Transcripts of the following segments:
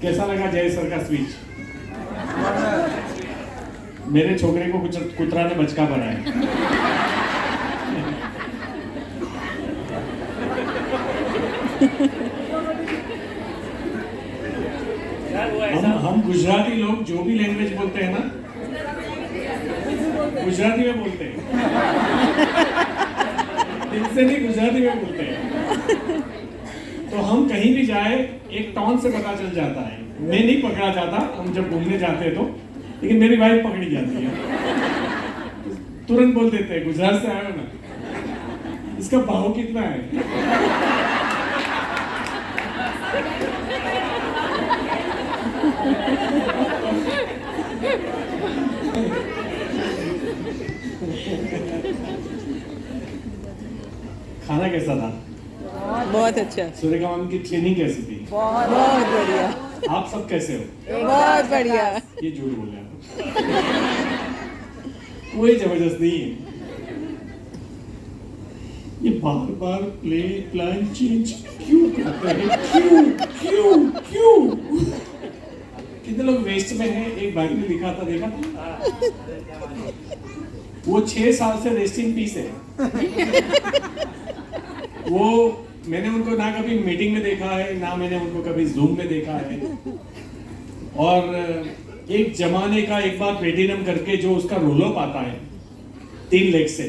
कैसा लगा जय सर का स्पीच? मेरे छोकरे को कुतरा ने बचका बनाया। हम गुजराती लोग जो भी लैंग्वेज बोलते हैं ना, गुजराती में बोलते हैं। दिल से नहीं, गुजराती में बोलते हैं। तो हम कहीं भी जाए एक टोन से पता चल जाता है। मैं नहीं पकड़ा जाता, हम जब घूमने जाते हैं तो, लेकिन मेरी वाइफ पकड़ी जाती है। तुरंत बोल देते हैं गुजरात से आए हो ना, इसका भाव कितना है? खाना कैसा था? बहुत अच्छा। सूर्यका मैम की ट्रेनिंग कैसी थी? बहुत बढ़िया। आप सब कैसे हो? बहुत बढ़िया। ये झूठ बोल रहे हैं। कोई जबरदस्त नहीं है। ये बार बार प्लान चेंज क्यों करते हैं? क्यों? कितने लोग वेस्ट में हैं? एक भाई ने लिखा था, देखा था? वो 6 साल से रेस्टिंग पीस है। वो मैंने उनको ना कभी मीटिंग में देखा है, ना मैंने उनको कभी जूम में देखा है। और एक जमाने का एक बार प्लेटिनम करके जो उसका रोल अप आता है 3 लेग से,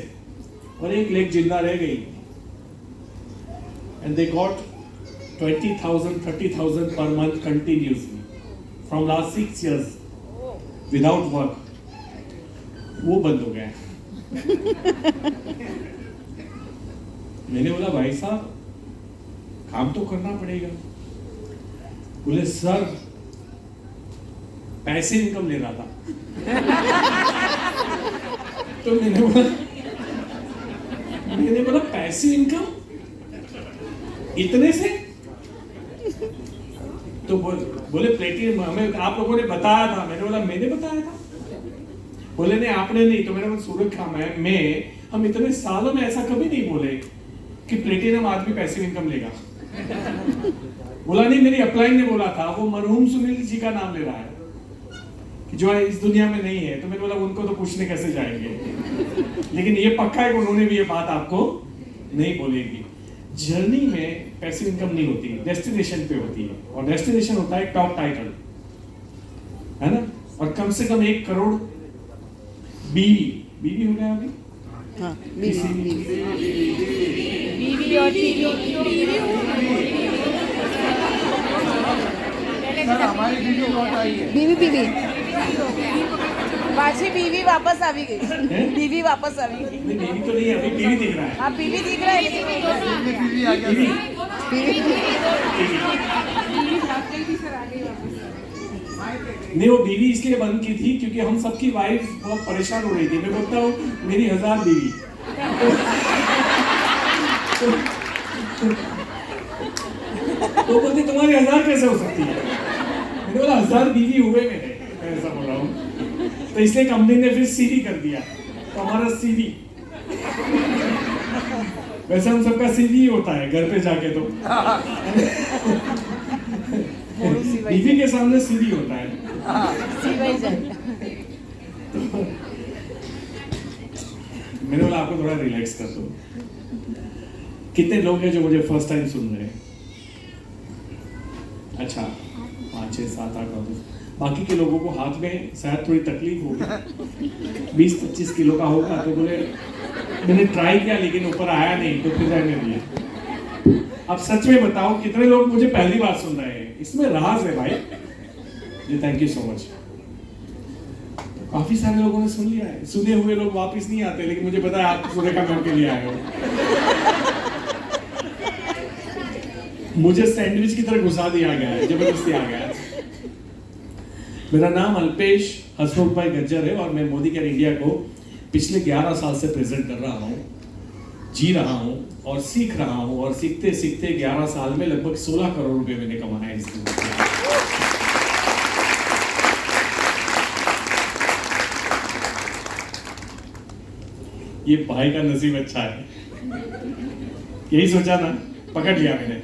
और एक लेग जिंदा रह गई, and they got 20,000 30,000 per month continuously from last 6 years without work. वो बंद हो गया। मैंने बोला भाई साहब काम तो करना पड़ेगा। बोले सर पैसे इनकम ले रहा था। तो मैंने बोला पैसे इनकम इतने से? तो बोले प्लेटिनम हमें आप लोगों ने बताया था। मैंने बोला मैंने बताया था? बोले नहीं आपने नहीं। तो मैंने बोला सूरज मैं हम इतने सालों में ऐसा कभी नहीं बोले कि प्लेटिनम आदमी पैसिव इनकम लेगा। बोला नहीं, मेरी अपलाइन ने बोला था। वो मरहूम सुनील जी का नाम ले रहा है कि जो इस दुनिया में नहीं है। तो मैंने बोला उनको तो पूछने कैसे जाएंगे, लेकिन ये पक्का है कि उन्होंने भी ये बात आपको नहीं बोलेगी। जर्नी में पैसिव इनकम नहीं होती, डेस्टिनेशन पे होती है। और डेस्टिनेशन होता है टॉप टाइटल, है ना? और कम से कम 1 करोड़ बीवी हो गया अभी। हाँ, बीवी और बीवी पाछी बीवी वापस आ गई। बीवी वापस आ गई। बीवी तो नहीं, अभी बीवी दिख रहा है। हाँ बीवी दिख रहा है। नहीं, वो बीवी इसलिए बंद की थी क्योंकि हम सबकी वाइफ बहुत परेशान हो रही थी। मैं बोलता हूँ मेरी 1000 बीवी। तो बोलती तुम्हारी 1000 कैसे हो सकती है? मैंने बोला 1000 बीवी हुए मेरे, मैं ऐसा बोल रहा हूँ। तो इसलिए कंपनी ने फिर सीवी कर दिया, तो हमारा सीवी। वैसे हम सबका सीवी होता है घर पे जाके, तो बीवी के सामने सीवी होता है। मैंने बोला आपको थोड़ा रिलैक्स कर दो। कितने लोग हैं जो मुझे फर्स्ट टाइम सुन रहे हैं? अच्छा 5 6 7 8 9 10। बाकी के लोगों को हाथ में शायद थोड़ी तकलीफ होगी। 20-25 किलो का होगा। तो बोले मैंने ट्राई किया लेकिन ऊपर आया नहीं, तो फिर रहने दिया। अब सच में बताओ कितने लोग मुझे पहली बार सुन रहे हैं? इसमें राज है भाई। जी थैंक यू सो मच। काफी सारे लोगों ने सुन लिया है। सुने हुए लोग वापस नहीं आते, लेकिन मुझे पता है आप सूर्यका मैम के लिए आए हो। मुझे सैंडविच की तरह घुसा दिया गया है, जबरदस्ती आ गया है। मेरा नाम अल्पेश हसमुख भाई गज्जर है और मैं मोदी केयर इंडिया को पिछले 11 साल से प्रेजेंट कर रहा हूँ, जी रहा हूँ और सीख रहा हूँ। और सीखते सीखते 11 साल में लगभग 16 करोड़ रुपए मैंने कमाए इसमें। ये भाई का नसीब अच्छा है, यही सोचा ना, पकड़ लिया मैंने।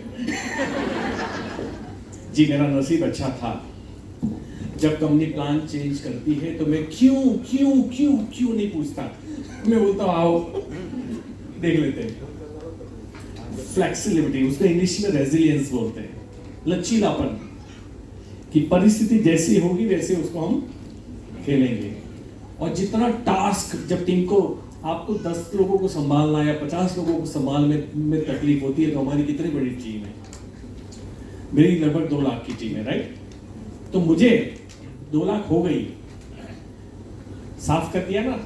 जी मेरा नसीब अच्छा था। जब कंपनी प्लान चेंज करती है तो मैं क्यों क्यों क्यों क्यों नहीं पूछता, मैं बोलता हूं आओ देख लेते हैं। फ्लेक्सिबिलिटी, उसको इंग्लिश में रेजिलियंस बोलते हैं, लचीलापन, कि परिस्थिति जैसी होगी वैसे उसको हम खेलेंगे। और जितना टास्क, जब टीम को आपको 10 लोगों को संभालना या 50 लोगों को संभालने में तकलीफ होती है, तो हमारी कितनी बड़ी टीम है, मेरी लगभग 2 लाख की टीम है, राइट। तो मुझे 2 लाख हो गई, साफ कर दिया ना।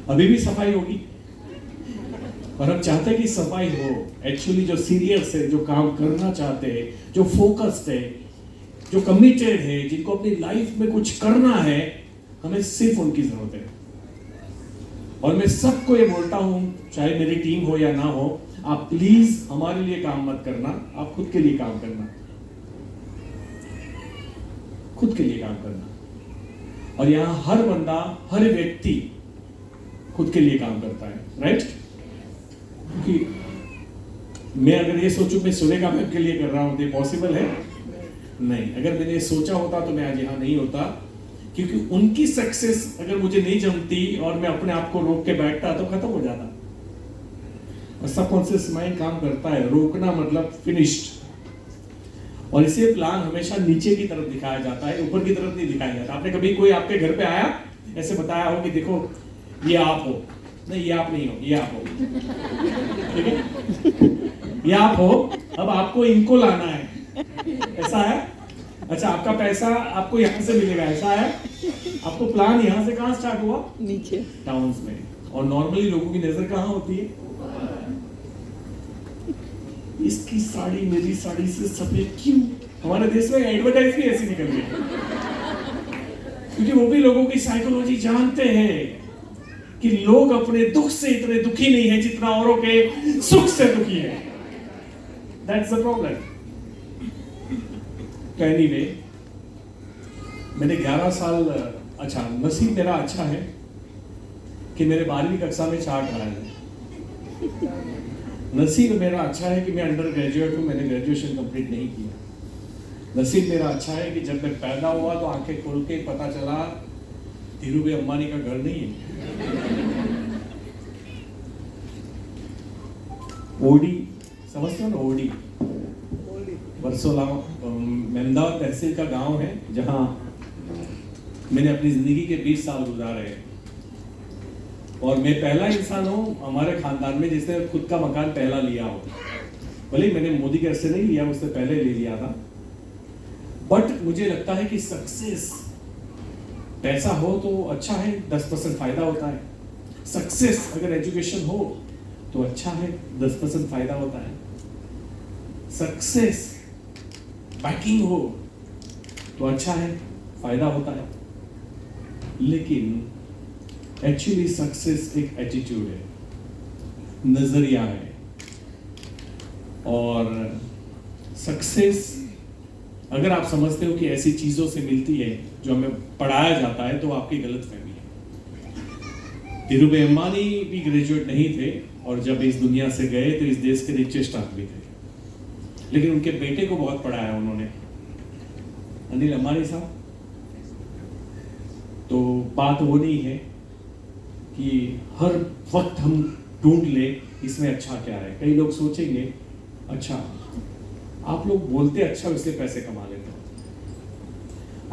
अभी भी सफाई होगी, और हम चाहते हैं कि सफाई हो। एक्चुअली जो सीरियस है, जो काम करना चाहते हैं, जो फोकस्ड है, जो कमिटेड है, जिनको अपनी लाइफ में कुछ करना है, हमें सिर्फ उनकी जरूरत है। और मैं सबको ये बोलता हूं, चाहे मेरी टीम हो या ना हो, आप प्लीज हमारे लिए काम मत करना, आप खुद के लिए काम करना, खुद के लिए काम करना। और यहां हर बंदा, हर व्यक्ति खुद के लिए काम करता है, राइट। क्योंकि मैं अगर ये सोचूं मैं सूर्य काम के लिए कर रहा हूं, तो ये पॉसिबल है नहीं। अगर मैंने सोचा होता तो मैं आज यहां नहीं होता, क्योंकि उनकी सक्सेस अगर मुझे नहीं जमती और मैं अपने आप को रोक के बैठता तो खत्म हो जाता। और सबकॉन्शियस माइंड काम करता है, रोकना मतलब फिनिश्ड। और इसे प्लान हमेशा नीचे की तरफ दिखाया जाता है, ऊपर की तरफ नहीं दिखाया जाता। आपने कभी कोई आपके घर पे आया, ऐसे बताया हो कि देखो ये आप हो, नहीं ये आप नहीं हो, ये आप हो, ठीक है, ये आप हो, अब आपको इनको लाना है, ऐसा है। अच्छा, आपका पैसा आपको यहां से मिलेगा, ऐसा है। आपको प्लान यहां से कहां स्टार्ट हुआ, नीचे टाउन्स में। और नॉर्मली लोगों की नजर कहां होती है, इसकी साड़ी मेरी साड़ी से सफेद क्यों। हमारे देश में एडवर्टाइज भी ऐसी निकल रही है, क्योंकि वो भी लोगों की साइकोलॉजी जानते हैं कि लोग अपने दुख से इतने दुखी नहीं है जितना औरों के सुख से दुखी है। That's the problem. एनीवे, मैंने 11 साल, अच्छा नसीब मेरा अच्छा है कि मेरे 12वीं कक्षा में 4 आए हैं। नसीब मेरा अच्छा है कि मैं अंडर ग्रेजुएट हूँ, मैंने ग्रेजुएशन कंप्लीट नहीं किया। नसीब मेरा अच्छा है कि जब मैं पैदा हुआ तो आंखें खोल के पता चला धीरूभाई अंबानी का घर नहीं है। ओडी समझते हो ना, ओडी वर्सोला मेमदावाद तहसील का गांव है, जहां मैंने अपनी जिंदगी के 20 साल गुजारे हैं। और मैं पहला इंसान हूं हमारे खानदान में जिसने खुद का मकान पहला लिया हो। भले मैंने मोदी के से नहीं लिया, उससे पहले ले लिया था। बट मुझे लगता है कि सक्सेस, पैसा हो तो अच्छा है, 10% फायदा होता है। सक्सेस अगर एजुकेशन हो तो अच्छा है, 10% फायदा होता है। सक्सेस बैकिंग हो तो अच्छा है, फायदा होता है। लेकिन एक्चुअली सक्सेस एक एटीट्यूड है, नजरिया है। और सक्सेस अगर आप समझते हो कि ऐसी चीजों से मिलती है जो हमें पढ़ाया जाता है, तो आपकी गलतफहमी है। धीरूभाई अंबानी भी ग्रेजुएट नहीं थे, और जब इस दुनिया से गए तो इस देश के रिचेस्ट आदमी थे। लेकिन उनके बेटे को बहुत पढ़ाया उन्होंने, अनिल अंबानी साहब। तो बात वो नहीं है कि हर वक्त हम ढूंढ ले इसमें अच्छा क्या है। कई लोग सोचेंगे अच्छा आप लोग बोलते अच्छा इसलिए पैसे कमा लेते हो।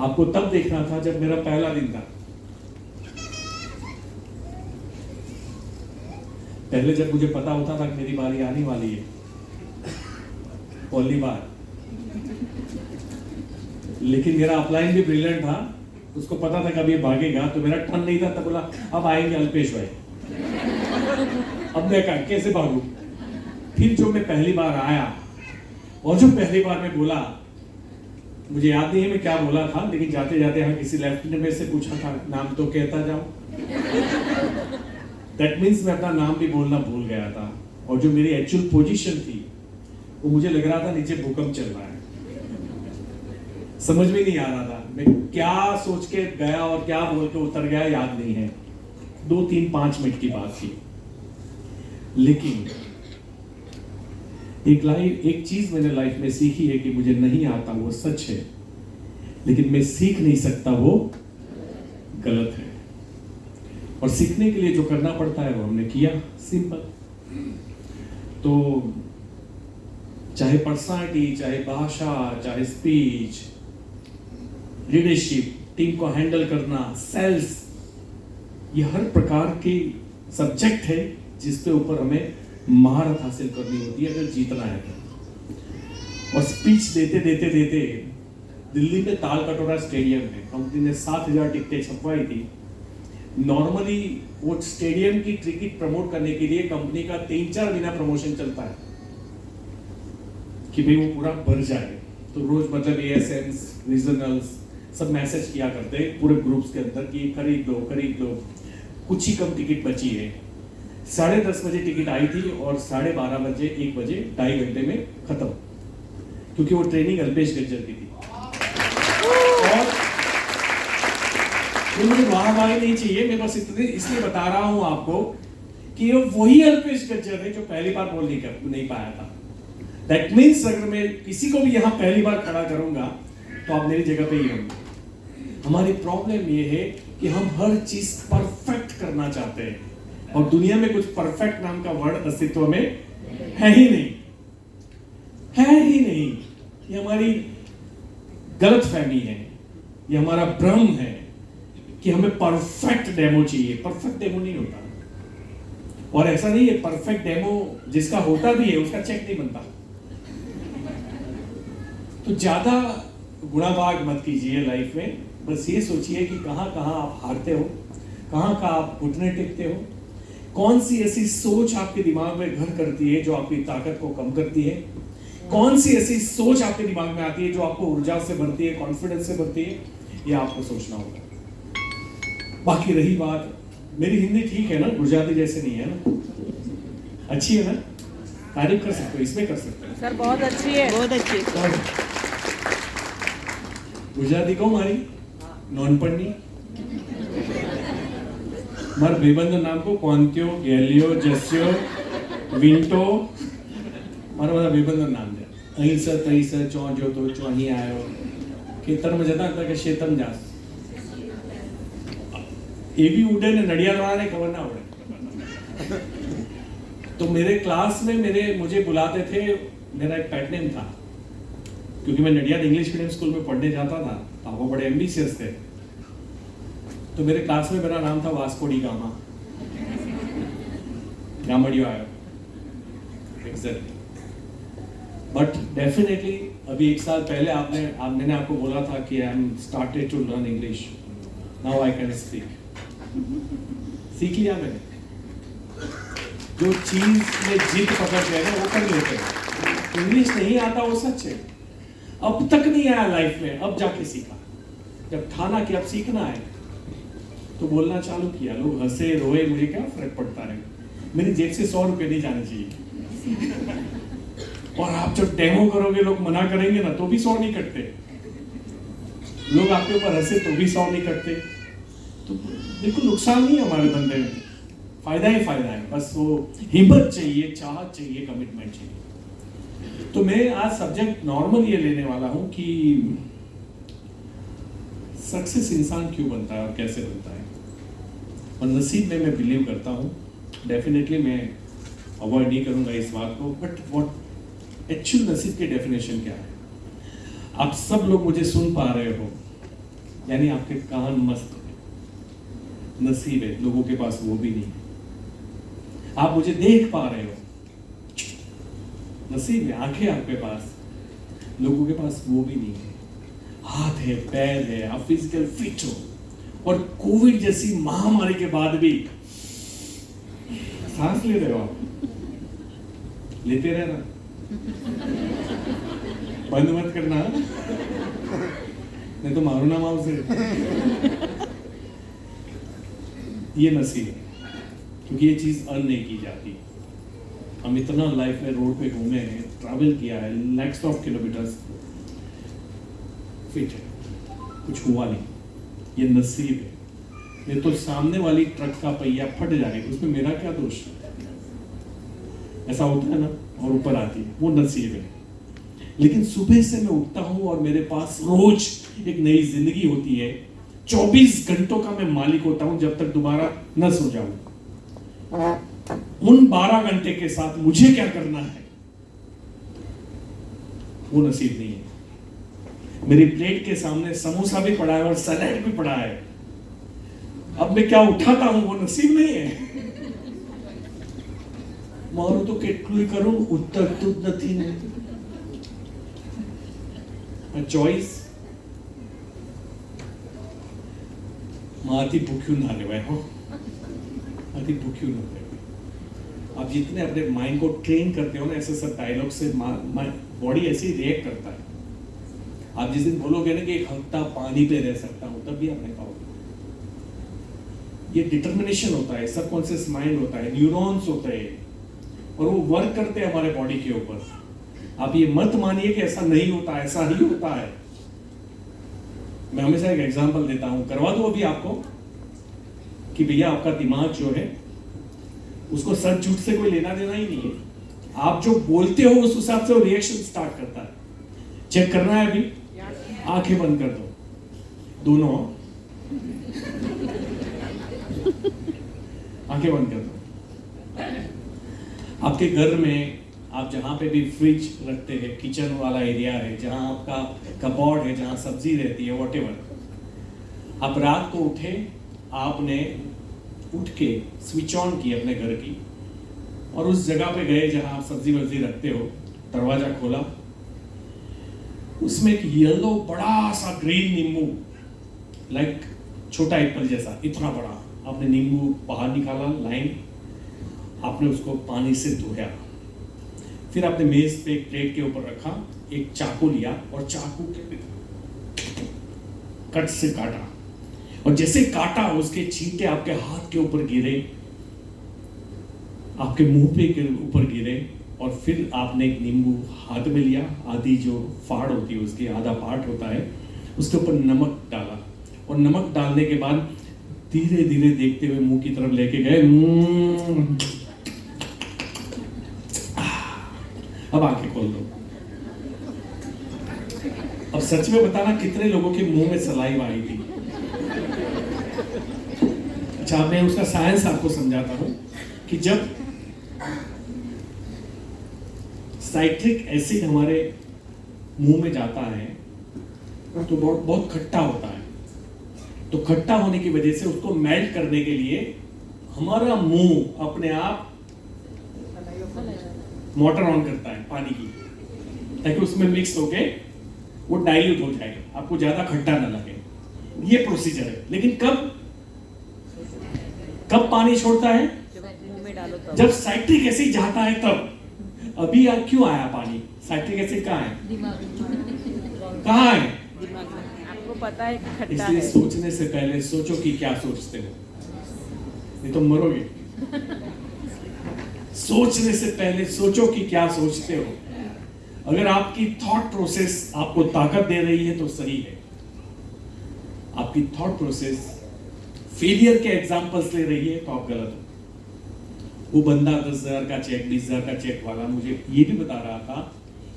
आपको तब देखना था जब मेरा पहला दिन था। पहले जब मुझे पता होता था कि मेरी बारी आने वाली है, पहली बार, लेकिन मेरा अपलाइन भी ब्रिलियंट था, उसको पता था कभी ये भागेगा, तो मेरा टर्न नहीं था, तब बोला अब आएंगे अल्पेश भाई। अब मैं कैसे भागूं। फिर जो मैं पहली बार आया और जो पहली बार मैं बोला, मुझे याद नहीं है मैं क्या बोला था, लेकिन जाते जाते हाँ किसी लेफ्टिनेंट में से पूछा था नाम तो कहता जाओ। दैट मीन्स मैं अपना नाम भी बोलना भूल गया था। और जो मेरी एक्चुअल पोजीशन थी वो मुझे लग रहा था नीचे भूकंप चल रहा है, समझ में नहीं आ रहा था मैं क्या सोच के गया और क्या बोल के उतर गया, याद नहीं है। 2 3 5 मिनट की बात थी। लेकिन एक चीज मैंने लाइफ में सीखी है कि मुझे नहीं आता वो सच है, लेकिन मैं सीख नहीं सकता वो गलत है। और सीखने के लिए जो करना पड़ता है वो हमने किया, सिंपल। तो चाहे पर्सनालिटी, चाहे भाषा, चाहे स्पीच, लीडरशिप, टीम को हैंडल करना, सेल्स, ये हर प्रकार की सब्जेक्ट है जिसके ऊपर हमें महारत हासिल करनी होती है अगर जीतना है तो। और स्पीच देते देते देते दिल्ली में ताल कटोरा स्टेडियम है, कंपनी ने 7,000 टिकटें छपवाई थी। नॉर्मली वो स्टेडियम की टिकट प्रमोट करने के लिए कंपनी का 3-4 महीना प्रमोशन चलता है कि भाई वो पूरा भर जाए। तो रोज मतलब एएसएम्स, रीजनल्स सब मैसेज किया करते हैं पूरे ग्रुप्स के अंदर कि खरीद लो, कुछ ही कम टिकट बची है। 10:30 बजे टिकट आई थी और 12:30 बजे 1 बजे 2.5 घंटे में खत्म, क्योंकि वो ट्रेनिंग अल्पेश गज्जर की थी। और ये मुझे वाहवाही नहीं चाहिए, मैं बस इसलिए बता रहा हूं आपको कि ये वही अल्पेश गज्जर है जो पहली बार बोल नहीं पाया था। दैट मीन्स अगर मैं किसी को भी यहाँ पहली बार खड़ा करूंगा तो आप मेरी जगह पे ही होंगे। हमारी प्रॉब्लम ये है कि हम हर चीज परफेक्ट करना चाहते हैं और दुनिया में कुछ परफेक्ट नाम का वर्ड अस्तित्व में है ही नहीं। ये हमारी गलतफहमी है, ये हमारा भ्रम है कि हमें परफेक्ट डेमो चाहिए। परफेक्ट डेमो नहीं होता, और ऐसा नहीं है परफेक्ट डेमो जिसका होता भी है उसका चेक नहीं बनता। तो ज्यादा गुणाभाग मत कीजिए लाइफ में, बस ये सोचिए कि कहां कहां आप हारते हो, कहां कहां आप घुटने टेकते हो, कौन सी ऐसी सोच आपके दिमाग में घर करती है जो आपकी ताकत को कम करती है, कौन सी ऐसी सोच आपके दिमाग में आती है जो आपको ऊर्जा से भरती है, कॉन्फिडेंस से भरती है, ये आपको सोचना होगा। बाकी रही बात, मेरी हिंदी ठीक है ना, गुजराती जैसे नहीं है ना, अच्छी है ना, तारीफ कर सकते हो, इसमें कर सकते हो सर, बहुत अच्छी है, बहुत अच्छी है। गुजराती को मारी नॉनपढ़नी મારા ભાઈબંધનું નામ કો કોંત્યો, ગેલિયો, જસ્યો, વિન્ટો, મારા બધા ભાઈબંધનું નામ છે। અહીં સર તઈ સર ચો જો તો ચો અહીં આવ્યો, ખેતરમાં જતા હતા કે શેતમ જાસ, એવી ઉડે ને નડિયાદવાળાને ખબર ના પડે। तो मेरे क्लास में मुझे बुलाते थे, मेरा एक पेट नेम था, क्योंकि मैं नडियाद इंग्लिश मीडियम स्कूल में पढ़ने जाता था, पापा बड़े एम्बिशियस थे। तो मेरे क्लास में मेरा नाम था वास्को डी गामा, गामड़ियो आयो एग्जैक्टली। बट डेफिनेटली अभी 1 साल पहले मैंने आपको बोला था कि I am started to learn English, now I can speak. सीख लिया मैंने, जो चीज में जीत पकड़ गए ना वो कर लेते हैं। इंग्लिश नहीं आता वो सच है, अब तक नहीं आया लाइफ में, अब जाके सीखा। जब ठाना कि अब सीखना है तो बोलना चालू किया। लोग हंसे रोए, मुझे क्या फर्क पड़ता है, मेरी जेब से 100 रुपए नहीं जाने चाहिए। और आप जब डेमो करोगे लोग मना करेंगे ना तो भी 100 नहीं कटते, लोग आपके ऊपर हंसे तो भी 100 नहीं कटते। तो बिल्कुल नुकसान नहीं है हमारे धंधे में, फायदा ही फायदा है। बस वो हिम्मत चाहिए, चाहत चाहिए, कमिटमेंट चाहिए। तो मैं आज सब्जेक्ट नॉर्मल ये लेने वाला हूं कि सक्सेस इंसान क्यों बनता है और कैसे बनता है। और नसीब में मैं बिलीव करता हूँ, डेफिनेटली मैं अवॉइड नहीं करूंगा इस बात को, बट व्हाट एक्चुअल नसीब की डेफिनेशन क्या है। आप सब लोग मुझे सुन पा रहे हो, यानी आपके कान मस्त है, नसीब है, लोगों के पास वो भी नहीं है। आप मुझे देख पा रहे हो, नसीब है, आंखें आपके पास, लोगों के पास वो भी नहीं है। हाथ है, पैर है, आप फिजिकल फिट हो, और कोविड जैसी महामारी के बाद भी सांस ले रहे हो आप, लेते रहना, बंद मत करना, नहीं तो मारू ना माऊ से। ये नसीब है, क्योंकि ये चीज अर्न नहीं की जाती। हम इतना लाइफ में रोड पे घूमे हैं, ट्रैवल किया है, लैक्स ऑफ किलोमीटर्स, फिट है, कुछ हुआ नहीं, ये नसीब है। नहीं तो सामने वाली ट्रक का पहिया फट जाए, उसमें मेरा क्या दोष है। ऐसा होता है ना, और ऊपर आती है, वो नसीब है। लेकिन सुबह से मैं उठता हूं और मेरे पास रोज एक नई जिंदगी होती है। 24 घंटों का मैं मालिक होता हूं जब तक दोबारा न सो जाऊं। उन 12 घंटे के साथ मुझे क्या करना है वो नसीब नहीं है। मेरी प्लेट के सामने समोसा भी पड़ा है और सैलेड भी पड़ा है, अब मैं क्या उठाता हूं वो नसीब नहीं है। मारू तो કેટલું કરું ઉતરતું જ નથી ને। ચોઈસ માથી ભૂખ્યું ના રહેવાય હો, માથી ભૂખ્યું ના રહેવાય। आप जितने अपने माइंड को ट्रेन करते हो ना ऐसे सब डायलॉग से बॉडी ऐसे ही रिएक्ट करता है। आप जिस दिन बोलोगे ना कि एक हफ्ता पानी पे रह सकता हूं, तब भी आप नहीं पाओगे। ये डिटर्मिनेशन होता है, सबकॉन्शियस माइंड होता है, न्यूरॉन्स होते हैं और वो वर्क करते हैं हमारे बॉडी के ऊपर। आप ये मत मानिए कि ऐसा नहीं होता, ऐसा ही होता है। मैं हमेशा एक एग्जांपल देता हूं, करवा दूं अभी आपको कि भैया आपका दिमाग जो है उसको सच झूठ से कोई लेना देना ही नहीं है। आप जो बोलते हो उस हिसाब से वो रिएक्शन स्टार्ट करता है। चेक करना है अभी, आंखें बंद कर दो दोनों, आंखें बंद कर दो। आपके घर में आप जहां पे भी फ्रिज रखते हैं, किचन वाला एरिया है, जहां आपका कबोर्ड है, जहां सब्जी रहती है, व्हाटएवर, आप रात को उठे, आपने उठ के स्विच ऑन की अपने घर की और उस जगह पे गए जहां आप सब्जी वब्जी रखते हो, दरवाजा खोला, उसमें एक येलो बड़ा सा ग्रीन नींबू, लाइक छोटा एप्पल जैसा इतना बड़ा, आपने नींबू बाहर निकाला, लाइन, आपने उसको पानी से धोया, फिर आपने मेज पे एक प्लेट के ऊपर रखा, एक चाकू लिया और चाकू के कट से काटा और जैसे काटा उसके छींटे आपके हाथ के ऊपर गिरे, आपके मुंह पे के ऊपर गिरे और फिर आपने एक नींबू हाथ में लिया, आधी जो फाड़ होती है उसकी आधा पार्ट होता है, उसके ऊपर नमक डाला और नमक डालने के बाद धीरे धीरे देखते हुए मुंह की तरफ लेके गए। अब आंखें खोल दो। अब सच में बताना कितने लोगों के मुंह में सलाइवा आई थी। अच्छा, मैं उसका साइंस आपको समझाता हूं कि जब साइट्रिक एसिड हमारे मुंह में जाता है तो बहुत खट्टा होता है, तो खट्टा होने की वजह से उसको मेल्ट करने के लिए हमारा मुंह अपने आप मोटर ऑन करता है पानी की, ताकि उसमें मिक्स होके वो डाइल्यूट हो जाए, आपको ज्यादा खट्टा ना लगे। ये प्रोसीजर है। लेकिन कब पानी छोड़ता है? मुंह में डालो तब। जब साइट्रिक एसिड जाता है तब। अभी यार क्यों आया पानी? साइट्रिक एसिड कहाँ है? कहाँ है? दिमाग में। आपको पता है कि खट्टा इसलिए है। सोचने से पहले सोचो कि क्या सोचते हो, नहीं तो मरोगे। सोचने से पहले सोचो कि क्या सोचते हो। अगर आपकी थॉट प्रोसेस आपको ताकत दे रही है तो सही है। आपकी थॉट प्रोसेस फेलियर के एग्जांपल्स ले रही है तो आप गलत हो। वो बंदा 10,000 का चेक, 20,000 का चेक वाला मुझे ये भी बता रहा था,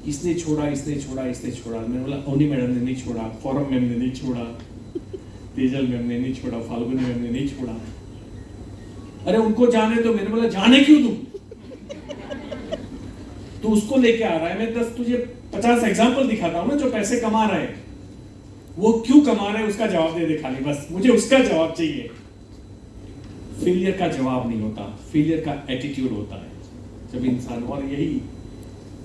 इसने छोड़ा, इसने छोड़ा, इसने छोड़ा। मैंने बोला ओनी मैडम ने नहीं छोड़ा, फॉरम मैम ने नहीं छोड़ा, तेजल मैम ने नहीं छोड़ा, फाल्गुनी मैम ने नहीं छोड़ा। अरे उनको जाने तो। मैंने बोला जाने क्यों तुम? तो उसको लेके आ रहा है। मैं 10 तुझे 50 एग्जांपल दिखाता हूं ना जो पैसे कमा रहे हैं, वो क्यों कमा रहे हैं उसका जवाब दे दे खाली, बस मुझे उसका जवाब चाहिए। फेलियर का जवाब नहीं होता, फेलियर का एटीट्यूड होता है। जब इंसान, और यही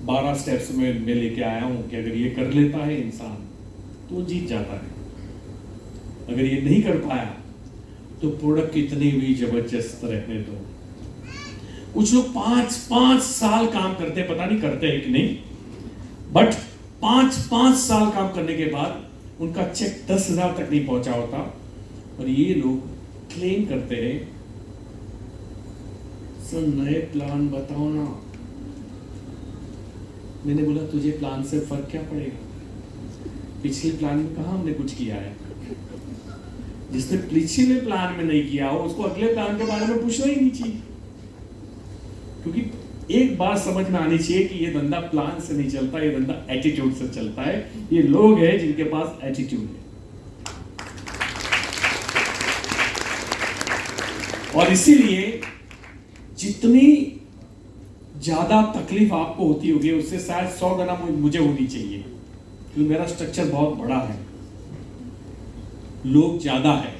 12 स्टेप्स में मैं लेके आया हूं कि अगर ये कर लेता है इंसान तो वो जीत जाता है। अगर ये नहीं कर पाया तो प्रोडक्ट कितनी भी जबरदस्त रहने दो। कुछ लोग 5 साल काम करते हैं, पता नहीं करते हैं कि नहीं, बट 5 साल काम करने के बाद उनका चेक 10,000 तक नहीं पहुंचा होता और ये लोग क्लेम करते हैं सर नए प्लान बताओ ना। मैंने बोला तुझे प्लान से फर्क क्या पड़ेगा? पिछले प्लान में कहा हमने कुछ किया है? जिसने पिछले प्लान में नहीं किया हो उसको अगले प्लान के बारे में पूछना ही नहीं चाहिए, क्योंकि एक बात समझ में आनी चाहिए कि ये धंधा प्लान से नहीं चलता, ये धंधा एटीट्यूड से चलता है। ये लोग हैं जिनके पास एटीट्यूड है, और इसीलिए जितनी ज्यादा तकलीफ आपको होती होगी उससे शायद 100 गुना मुझे होनी चाहिए, क्योंकि मेरा स्ट्रक्चर बहुत बड़ा है, लोग ज्यादा है।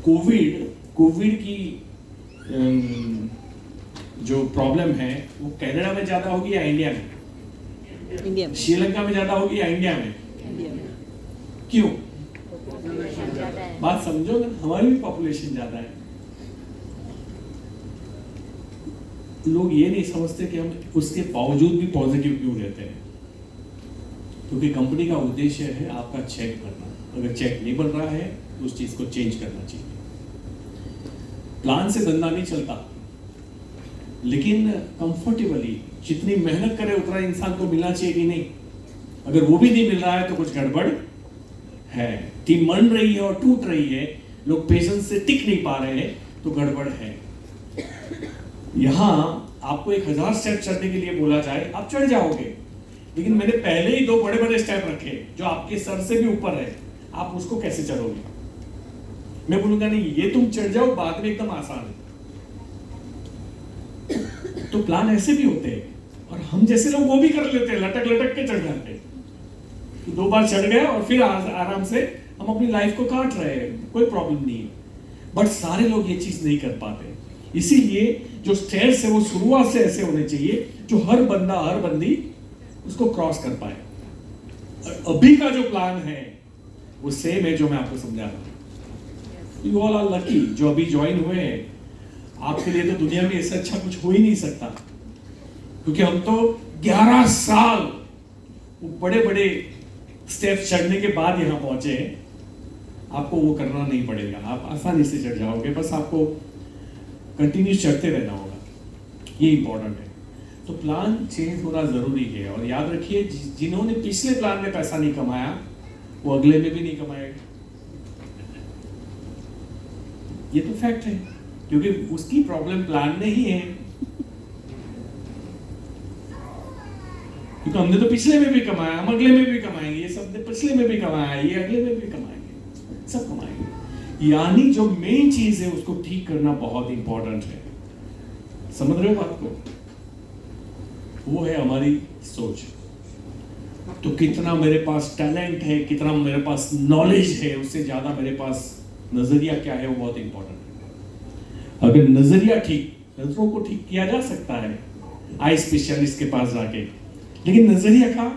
कोविड की जो प्रॉब्लम है वो कनाडा में ज्यादा होगी या इंडिया में? इंडिया में। श्रीलंका में ज्यादा होगी या इंडिया में? इंडिया में। क्यों? ज्यादा है। बात समझो ना, हमारी भी पॉपुलेशन ज्यादा है। लोग ये नहीं समझते कि हम उसके बावजूद भी पॉजिटिव क्यों रहते हैं, क्योंकि कंपनी का उद्देश्य है आपका चेक करना। अगर चेक नहीं बन रहा है तो उस चीज को चेंज करना चाहिए। प्लान से धंधा नहीं चलता, लेकिन कंफर्टेबली जितनी मेहनत करे उतना इंसान को मिलना चाहिए कि नहीं? अगर वो भी नहीं मिल रहा है तो कुछ गड़बड़ है। टीम बन रही है और टूट रही है, लोग पेशेंस से टिक नहीं पा रहे हैं, तो गड़बड़ है। यहां आपको 1000 स्टेप चढ़ने के लिए बोला जाए, आप चढ़ जाओगे, लेकिन मैंने पहले ही 2 बड़े बड़े स्टेप रखे जो आपके सर से भी ऊपर है, आप उसको कैसे चढ़ोगे? मैं बोलूंगा नहीं ये तुम चढ़ जाओ, बाद में एकदम आसान है। तो प्लान ऐसे भी होते हैं, और हम जैसे लोग वो भी कर लेते हैं, लटक लटक के चढ़ जाते हैं। तो 2 बार चढ़ गए और फिर आराम से हम अपनी लाइफ को काट रहे हैं, कोई प्रॉब्लम नहीं है। बट सारे लोग ये चीज नहीं कर पाते, इसीलिए जो स्टेयर्स है वो शुरुआत से ऐसे होने चाहिए जो हर बंदा हर बंदी उसको क्रॉस कर पाए। और अभी का जो प्लान है वो सेम है जो मैं आपको समझा रहा हूं। यू ऑल आर लकी जो अभी ज्वाइन हुए हैं, आपके लिए तो दुनिया में इससे अच्छा कुछ हो ही नहीं सकता, क्योंकि हम तो 11 साल वो बड़े बड़े स्टेप्स चढ़ने के बाद यहां पहुंचे हैं। आपको वो करना नहीं पड़ेगा, आप आसानी से चढ़ जाओगे, बस आपको कंटिन्यू चढ़ते रहना होगा, ये इंपॉर्टेंट है। तो प्लान चेंज होना जरूरी है, और याद रखिए जिन्होंने पिछले प्लान में पैसा नहीं कमाया वो अगले में भी नहीं कमाएगा। ये तो फैक्ट है, क्योंकि उसकी प्रॉब्लम प्लान में ही है, क्योंकि हमने तो पिछले में भी कमाया, हम अगले में भी कमाएंगे। ये सब ने पिछले में भी कमाया, ये अगले में भी कमाएंगे, सब कमाएंगे। यानी जो मेन चीज है उसको ठीक करना बहुत इंपॉर्टेंट है। समझ रहे हो बात को? वो है हमारी सोच। तो कितना मेरे पास टैलेंट है, कितना मेरे पास नॉलेज है, उससे ज्यादा मेरे पास नजरिया क्या है वो बहुत इंपॉर्टेंट है। अगर नजरिया ठीक, नजरों को ठीक किया जा सकता है आई स्पेशलिस्ट के पास जाके, लेकिन नजरिया का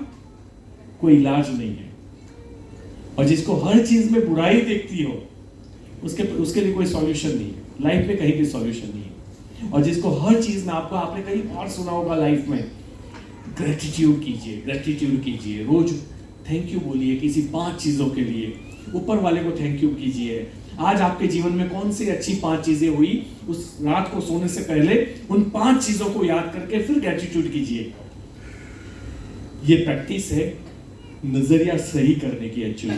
कोई इलाज नहीं है। और जिसको हर चीज में बुराई देखती हो उसके लिए कोई सॉल्यूशन नहीं है, लाइफ में कहीं भी सॉल्यूशन नहीं है। और जिसको हर चीज में आपने कई बार सुना होगा लाइफ में, ग्रेटिट्यूड कीजिए, ग्रेटिट्यूड कीजिए, रोज थैंक यू बोलिए किसी 5 चीजों के लिए, ऊपर वाले को थैंक यू कीजिए। आज आपके जीवन में कौन सी अच्छी 5 चीजें हुई, उस रात को सोने से पहले उन 5 चीजों को याद करके फिर ग्रेटिट्यूड कीजिए। ये प्रैक्टिस है नजरिया सही करने की। एक्चुअली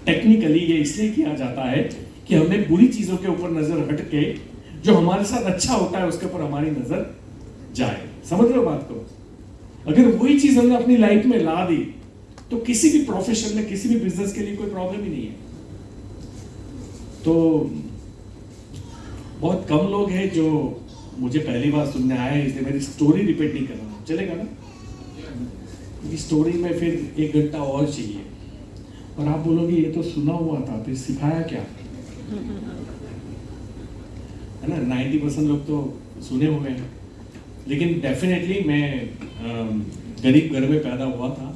टेक्निकली ये इसलिए किया जाता है कि हमें बुरी चीजों के ऊपर नजर हट के जो हमारे साथ अच्छा होता है उसके ऊपर हमारी नजर जाए। समझ रहे हो बात को? अगर वही चीज हमने अपनी लाइफ में ला दी तो किसी भी प्रोफेशन में, किसी भी बिजनेस के लिए कोई प्रॉब्लम ही नहीं है। तो बहुत कम लोग हैं जो मुझे पहली बार सुनने आए हैं, इसलिए मेरी स्टोरी रिपीट नहीं कर रहा हूं, चलेगा ना? इस स्टोरी में फिर 1 घंटा और चाहिए, और आप बोलोगे ये तो सुना हुआ था, फिर सिखाया क्या? है ना, 90% लोग तो सुने हुए हैं। लेकिन डेफिनेटली मैं गरीब घर में पैदा हुआ था।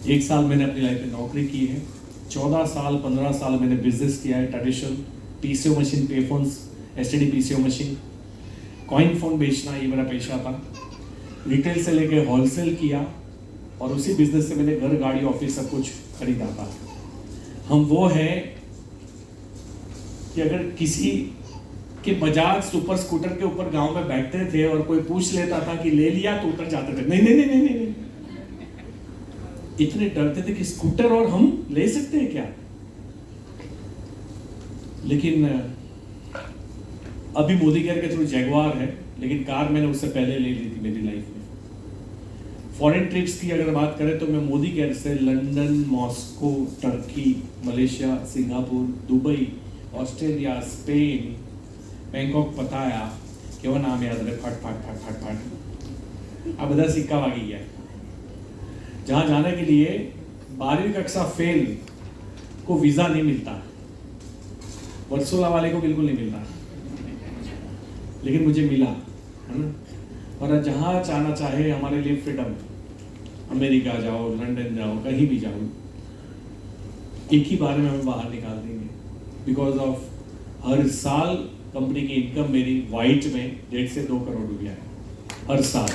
1 साल मैंने अपनी लाइफ में नौकरी की है, 14 साल 15 साल मैंने बिजनेस किया है, ट्रेडिशनल पीसीओ मशीन, पे phones, STD PCO machine, coin phone बेचना, ये मेरा पेशा था। रिटेल से लेके होलसेल किया, और उसी बिजनेस से मैंने घर, गाड़ी, ऑफिस सब कुछ खरीदा था। हम वो है कि अगर किसी के बजाज सुपर स्कूटर के ऊपर गांव में बैठते थे और कोई पूछ लेता था कि ले लिया, तो उतर जाते थे, नहीं नहीं नहीं नहीं नहीं। इतने डरते थे कि स्कूटर और हम ले सकते हैं क्या। लेकिन अभी मोदी केयर के थ्रू जैगवार है, लेकिन कार मैंने उससे पहले ले ली थी मेरी लाइफ में। फॉरेन ट्रिप्स की अगर बात करें तो मैं मोदी केयर से London, Moscow, Turkey, Malaysia, Singapore, Dubai, Australia, Spain, Bangkok बताया कि वो नाम याद रहे, फट फट फट फट फट अब બધા સિક્કા વાગી ગયા। जहाँ जाने के लिए 12वीं कक्षा फेल को वीजा नहीं मिलता, वर्सोला वाले को बिल्कुल नहीं मिलता, लेकिन मुझे मिला, है ना। और जहाँ जाना चाहे हमारे लिए फ्रीडम, अमेरिका जाओ, लंदन जाओ, कहीं भी जाओ, एक ही बार में हमें बाहर निकाल देंगे। बिकॉज ऑफ हर साल कंपनी की इनकम मेरी वाइट में 1.5 से 2 करोड़ रुपया है हर साल।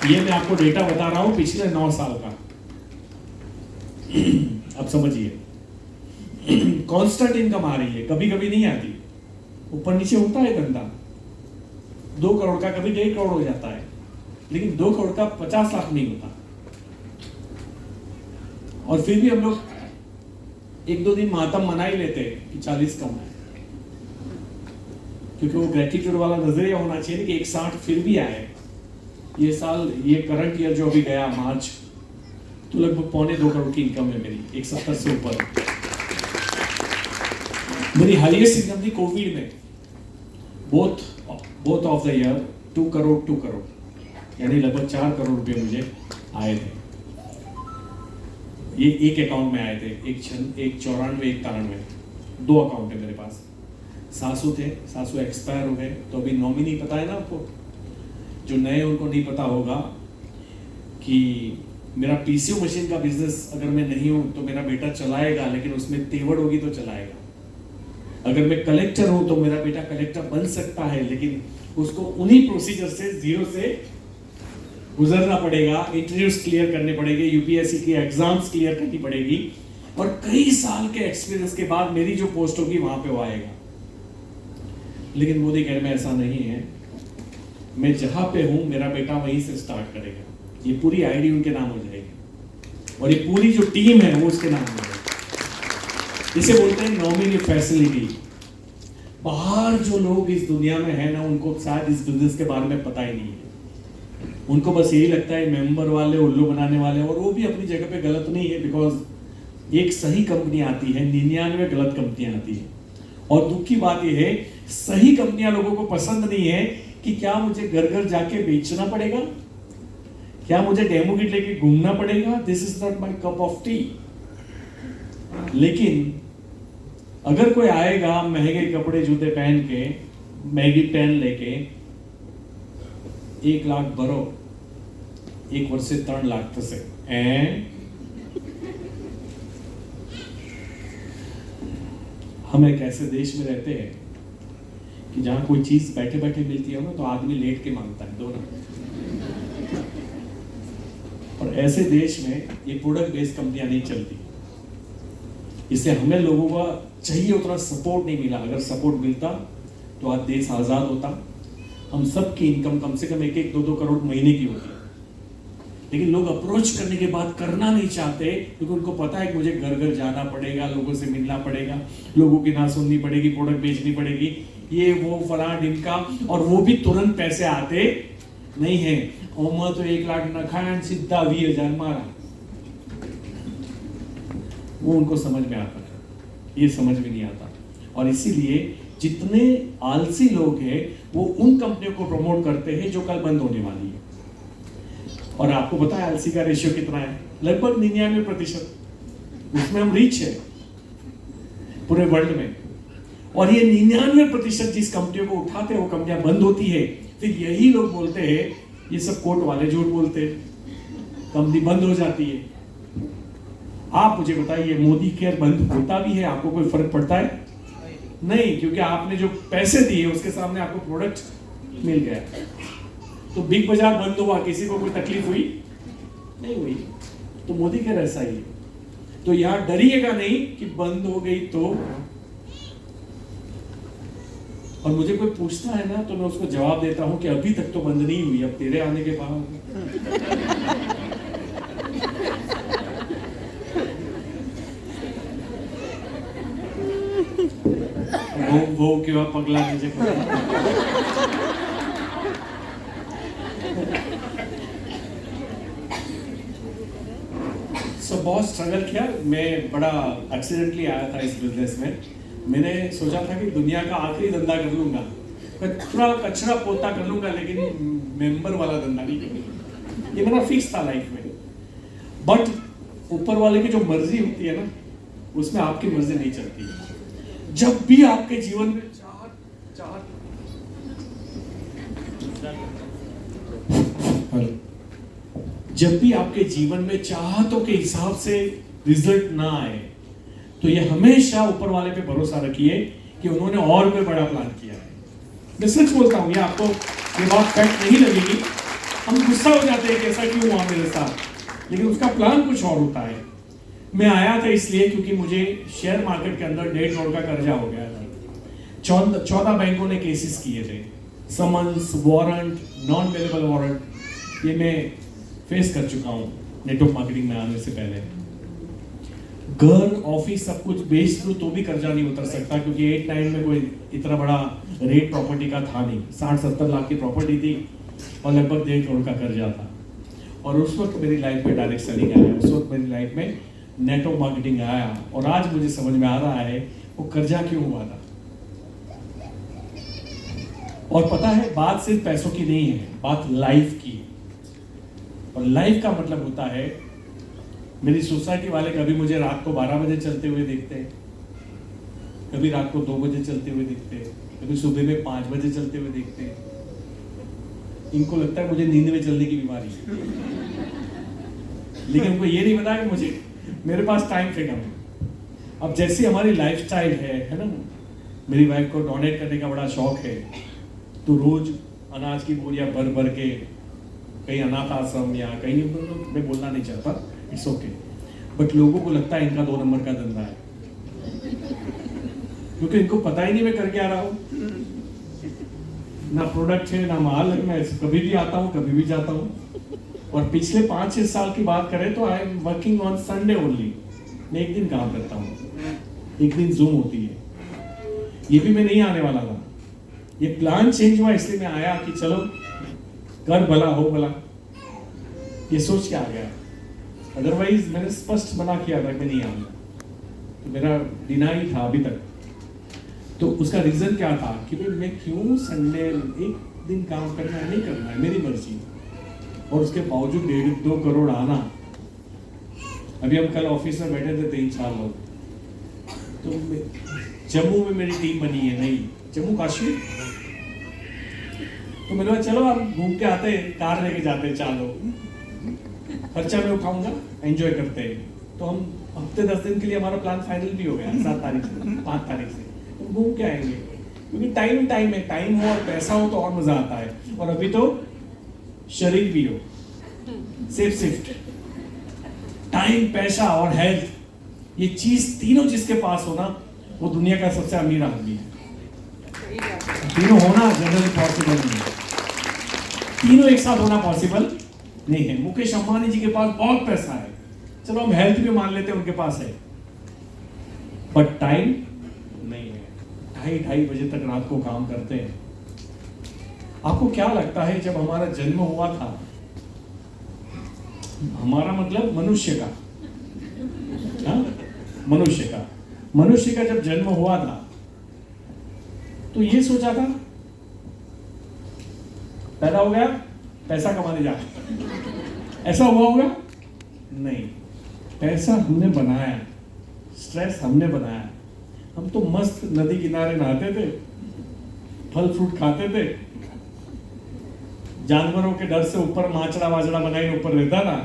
ये मैं आपको डेटा बता रहा हूं पिछले 9 साल का। अब समझिए, कांस्टेंट इनकम आ रही है, कभी कभी नहीं आती, ऊपर नीचे होता है धंधा। 2 करोड़ का कभी 1.5 करोड़ हो जाता है, लेकिन 2 करोड़ का 50 लाख नहीं होता। और फिर भी हम लोग 1-2 दिन मातम मना ही लेते हैं कि 40 कम है, क्योंकि वो ग्रेटिट्यूड वाला नजरिया होना चाहिए कि 160 फिर भी आए। ये साल, ये करंट ईयर जो अभी गया मार्च, तो लगभग 1.25 करोड़ की इनकम है मेरी, 170 से ऊपर। मेरी हाईएस्ट इनकम थी कोविड में, both of the year 2 crore, यानी लगभग 4 करोड़ रुपए मुझे आए थे। ये एक अकाउंट में आए थे, एक 94, एक 93, 2 अकाउंट है मेरे पास। सासू थे, सासू एक्सपायर हो गए, तो अभी नॉमिनी पता है ना आपको, जो नए उनको नहीं पता होगा कि मेरा पीसीओ मशीन का बिजनेस अगर मैं नहीं हूं तो मेरा बेटा चलाएगा, लेकिन उसमें तेवड़ होगी तो चलाएगा। अगर मैं कलेक्टर हूं तो मेरा बेटा कलेक्टर बन सकता है, लेकिन उसको उन्हीं प्रोसीजर से 0 से गुजरना पड़ेगा, इंटरव्यूज क्लियर करने पड़ेंगे, यूपीएससी की एग्जाम्स क्लियर करनी पड़ेगी, और कई साल के एक्सपीरियंस के बाद मेरी जो पोस्ट होगी वहां पे वो आएगा। लेकिन मोदी केयर में ऐसा नहीं है। मैं जहां पे हूं मेरा बेटा वहीं से स्टार्ट करेगा, ये पूरी आईडी उनके नाम हो जाएगी, और ये पूरी जो टीम है वो उसके नाम हो जाएगी। इसे बोलते हैं नॉमिनी फैसिलिटी। बाहर जो लोग इस दुनिया में है ना, उनको शायद इस बिजनेस के बारे में पता ही नहीं है। उनको बस यही लगता है मेंबर वाले उल्लू बनाने वाले, और वो भी अपनी जगह पे गलत नहीं है, बिकॉज एक सही कंपनी आती है, 99 गलत कंपनियां आती है। और दुख की बात यह है, सही कंपनियां लोगों को पसंद नहीं है कि क्या मुझे घर घर जाके बेचना पड़ेगा, क्या मुझे डेमो किट लेके घूमना पड़ेगा, this is not my cup of T. लेकिन अगर कोई आएगा महंगे कपड़े जूते पहन के, महंगी पेन लेके, 1 लाख भरो, 1 वर्ष से 3 लाख थશે। हम एक ऐसे देश में रहते हैं कि जहां कोई चीज बैठे बैठे मिलती है ना, तो आदमी लेट के मांगता है, दो ना। और ऐसे देश में ये प्रोडक्ट बेस्ड कंपनियां नहीं चलती, इससे हमें लोगों का चाहिए उतना सपोर्ट नहीं मिला। अगर सपोर्ट मिलता तो आज देश आजाद होता, हम सबकी इनकम कम से कम 1-1, 2-2 करोड़ महीने की होती। लेकिन लोग अप्रोच करने के बाद करना नहीं चाहते, क्योंकि उनको पता है कि मुझे घर घर जाना पड़ेगा, लोगों से मिलना पड़ेगा, लोगों की ना सुननी पड़ेगी, प्रोडक्ट बेचनी पड़ेगी, ये वो फला ढिमका, और वो भी तुरंत पैसे आते नहीं है। और मैं तो 1 लाख न खाया, सीधा 20,000 मारा। वो उनको समझ में आता है, ये समझ में नहीं आता। और इसीलिए जितने आलसी लोग हैं वो उन कंपनियों को प्रमोट करते हैं जो कल बंद होने वाली है। और आपको पता है आलसी का रेशियो कितना है? लगभग 99%। उसमें हम रिच है पूरे वर्ल्ड में। और ये 99% जिस कंपनियों को उठाते हैं वो कंपनियां बंद होती है। फिर यही लोग बोलते हैं, ये सब कोर्ट वाले झूठ बोलते हैं, कंपनी बंद हो जाती है। आप मुझे बताइए, मोदी केयर बंद होता भी है, आपको कोई फर्क पड़ता है? नहीं, क्योंकि आपने जो पैसे दिए उसके सामने आपको प्रोडक्ट मिल गया। तो बिग बाजार बंद हुआ, किसी को कोई तकलीफ हुई? नहीं हुई। तो मोदी केयर ऐसा ही है। तो यहां डरिएगा नहीं कि बंद हो गई तो। और मुझे कोई पूछता है ना तो मैं उसको जवाब देता हूं कि अभी तक तो बंद नहीं हुई, अब तेरे आने के बाद। वो બહુ કેવા પગલા નીચે કર્યા. So बहुत स्ट्रगल किया. मैं बड़ा एक्सीडेंटली आया था इस बिजनेस में. मैंने सोचा था कि दुनिया का आखिरी धंधा कर लूंगा, पूरा कचरा पोता कर लूंगा, लेकिन मेंबर वाला धंधा नहीं करूंगा. ये मेरा फिक्स था लाइफ में. बट ऊपर वाले की जो मर्जी होती है ना, उसमें आपकी मर्जी नहीं चलती है. जब भी आपके जीवन में जब भी आपके जीवन में चाहतों के हिसाब से रिजल्ट ना आए, तो ये हमेशा ऊपर वाले पे भरोसा रखिए कि उन्होंने और भी बड़ा प्लान किया है. मैं सच बोलता हूँ, ये आपको ये बात फैक्ट नहीं लगेगी. हम गुस्सा हो जाते हैं कि ऐसा क्यों हुआ मेरे साथ, लेकिन उसका प्लान कुछ और होता है. मैं आया था इसलिए क्योंकि मुझे शेयर मार्केट के अंदर 1.5 करोड़ का कर्जा हो गया था. 14 बैंकों ने केसेस किए थे. Summons, warrant, non available warrant, ये मैं फेस कर चुका हूँ नेटवर्क मार्केटिंग में आने से पहले. घर, ऑफिस सब कुछ बेच दूं तो भी कर्जा नहीं उतर सकता, क्योंकि 8-9 में कोई इतना बड़ा रेट प्रॉपर्टी का था नहीं. 60-70 लाख की प्रॉपर्टी थी और लगभग 1.5 करोड़ का कर्जा था. और उस वक्त मेरी लाइफ में डायरेक्ट सेलिंग आया, उस वक्त मेरी लाइफ में नेटवर्क मार्केटिंग आया. और आज मुझे समझ में आ रहा है वो कर्जा क्यों हुआ था. और पता है, बात सिर्फ पैसों की नहीं है, बात लाइफ की. और लाइफ का मतलब होता है, मेरी सोसाइटी वाले कभी मुझे रात को 12 बजे चलते हुए देखते हैं, कभी रात को 2 बजे चलते हुए देखते हैं, कभी सुबह में 5 बजे चलते हुए देखते हैं. इनको लगता है मुझे नींद में चलने की बीमारी है, लेकिन उनको ये नहीं पता कि मुझे मेरे पास टाइम फ्रीडम है. अब जैसी हमारी लाइफस्टाइल है ना, मेरी वाइफ को डोनेट करने का बड़ा शौक है, तो रोज अनाज की बोरियां भर भर के कहीं अनाथ आश्रम या कहीं, मैं बोलना नहीं चाहता, इट्स ओके, बट लोगों को लगता है इनका 2 नंबर का धंधा है, क्योंकि इनको पता ही नहीं मैं करके आ रहा हूँ. ना प्रोडक्ट है ना माल है. मैं कभी भी आता हूँ, कभी भी जाता हूँ. और पिछले 5-6 साल की बात करें तो I am working on Sunday only. मैं एक दिन काम करता हूँ, एक दिन जूम होती है. ये भी मैं नहीं आने वाला था, ये प्लान चेंज हुआ इसलिए मैं आया कि चलो कर भला हो भला, ये सोच के आ गया. अदरवाइज मैंने स्पष्ट मना किया था कि मैं नहीं आऊंगा, तो मेरा डिनाई था अभी तक. तो उसका रीजन क्या था कि भाई मैं क्यों संडे एक दिन काम करना है, नहीं करना है, मेरी मर्जी. और उसके बावजूद 1.5-2 करोड़ आना. अभी हम कल ऑफिस में बैठे थे 3-4 लोग, तो जम्मू में मेरी टीम बनी है, नहीं जम्मू कश्मीर. तो मैंने कहा चलो आप घूम के आते हैं, कार लेके जाते हैं 4 लोग, खर्चा मैं उठाऊंगा, एंजॉय करते हैं. तो हम हफ्ते 10 दिन के लिए हमारा प्लान फाइनल भी हो गया 7 तारीख से 5 तारीख से. तो घूम के आएंगे, क्योंकि टाइम है, टाइम हो और पैसा हो तो और मजा आता है. और अभी तो शरीर भी हो, सेफ शिफ्ट, टाइम, पैसा और हेल्थ, ये चीज तीनों जिसके पास हो ना, वो दुनिया का सबसे अमीर आदमी है. तीनों होना जनरली पॉसिबल नहीं है, तीनों एक साथ होना पॉसिबल नहीं है. मुकेश अंबानी जी के पास बहुत पैसा है, चलो हम हेल्थ भी मान लेते हैं उनके पास है, बट टाइम नहीं है. 2:30 बजे तक रात को काम करते हैं. आपको क्या लगता है, जब हमारा जन्म हुआ था, हमारा मतलब मनुष्य का, मनुष्य का जब जन्म हुआ था, तो ये सोचा था पैदा हो गया पैसा कमाने जा, ऐसा हुआ होगा? नहीं. पैसा हमने बनाया, स्ट्रेस हमने बनाया. हम तो मस्त नदी किनारे नहाते थे, फल फ्रूट खाते थे, जानवरों के डर से ऊपर माचड़ा वाचड़ा बनाए ऊपर रहता था,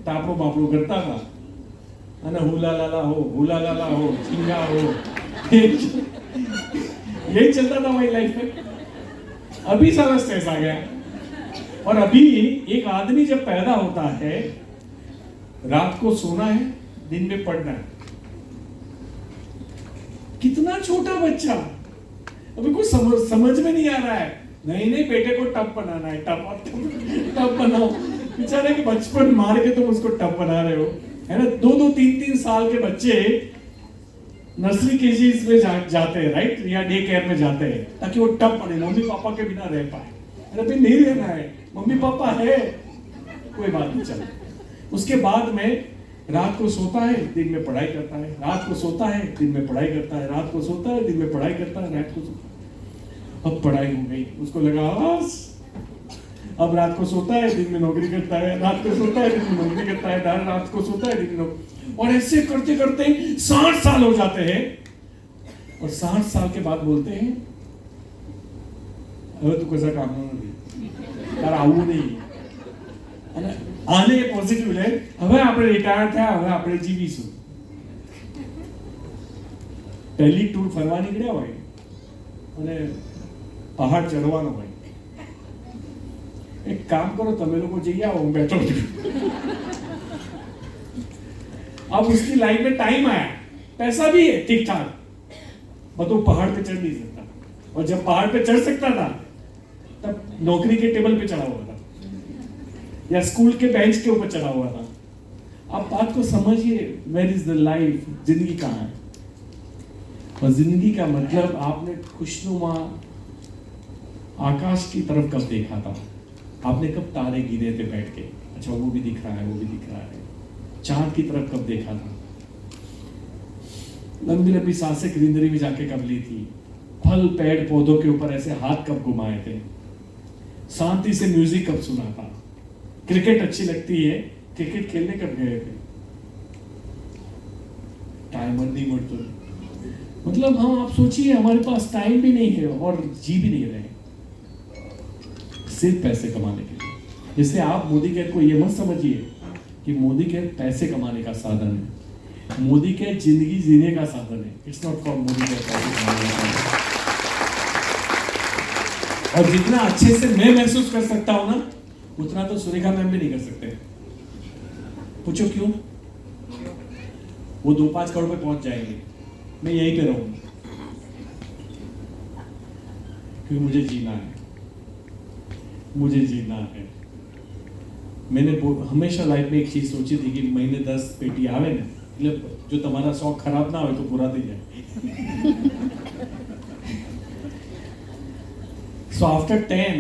टापड़ो बापड़ो करता था, है ना, हुला लाला हो, झींगा हो, यही चलता था हमारी लाइफ में. अभी सारा स्ट्रेस आ गया. और अभी एक आदमी जब पैदा होता है, रात को सोना है, दिन में पढ़ना है. कितना छोटा बच्चा, अभी कुछ समझ में नहीं आ रहा है. नहीं बेटे को टप बनाना है, टप बनाओ. बेचारे के बचपन मार के तुम उसको टप बना रहे हो, है ना. 2-3 साल के बच्चे नर्सरी केजीज में जाते हैं राइट, या डे केयर में जाते हैं ताकि वो टप पड़े, मम्मी पापा के बिना रह पाए। अरे भाई नहीं रहना है, मम्मी पापा है, कोई बात नहीं चले। उसके बाद में रात को सोता है, दिन में पढ़ाई करता है, रात को सोता है, दिन में पढ़ाई करता है, रात को सोता है, दिन में पढ़ाई करता है, रात को सोता है। अब पढ़ाई हो गई, उसको लगा बस अब रात को सोता है, दिन में नौकरी करता है, रात को सोता है, दिन में नौकरी करता है, रात को सोता है, दिन में नौकरी, और ऐसे करते करते 60 साल हो जाते हैं। और 60 साल के बाद बोलते हैं હવે તું કશા કામનો નથી, તારે આવવું નહીં, અને આને પોઝિટિવ લે, હવે આપણે રિટાયર થયા, હવે આપણે જીવીશું। પહેલી ટૂર ફરવા નીકળ્યા હોય અને પહાડ ચડવાનો હોય, एक काम करो તમે લોકો જઈ આવો, હું બેઠો છું। अब उसकी लाइफ में टाइम आया, पैसा भी है ठीक ठाक, पर तो पहाड़ पे चढ़ नहीं सकता, और जब पहाड़ पे चढ़ सकता था तब नौकरी के टेबल पे चढ़ा हुआ था या स्कूल के बेंच के ऊपर चढ़ा हुआ था। आप बात को समझिए, वेयर इज द लाइफ, जिंदगी कहाँ है? और जिंदगी का मतलब आपने खुशनुमा आकाश की तरफ कब देखा था? आपने कब तारे गिने थे बैठ के? अच्छा वो भी दिख रहा है, वो भी दिख रहा है। चांद की तरफ कब देखा था? लंबी लंबी सांसें ग्रीनरी में जाके कब ली थी? फल पेड़ पौधों के ऊपर ऐसे हाथ कब घुमाए थे? शांति से म्यूजिक कब सुना था? क्रिकेट अच्छी लगती है, क्रिकेट खेलने कब गए थे? टाइमर नहीं बढ़ते, मतलब हाँ आप सोचिए, हमारे पास टाइम भी नहीं है और जी भी नहीं रहे, सिर्फ पैसे कमाने के लिए। जैसे आप मोदी कैद को ये मत समझिए कि मोदी कैद पैसे कमाने का साधन है, मोदी कैद जिंदगी जीने का साधन है। इट्स नॉट फॉर मोदी कैद पैसे कमाने का साधन। और जितना अच्छे से मैं महसूस कर सकता हूं ना, उतना तो सुरेखा मैम भी नहीं कर सकते। पूछो क्यों? वो 2-5 करोड़ पे पहुंच जाएंगे, मैं यहीं पे रहूंगा, क्योंकि मुझे जीना है, मुझे जीना है। मैंने हमेशा लाइफ में एक चीज सोची थी कि महीने 10 पेटी आवे ना, मतलब जो तुम्हारा शौक खराब ना हो तो पूरा थी जाए। So after 10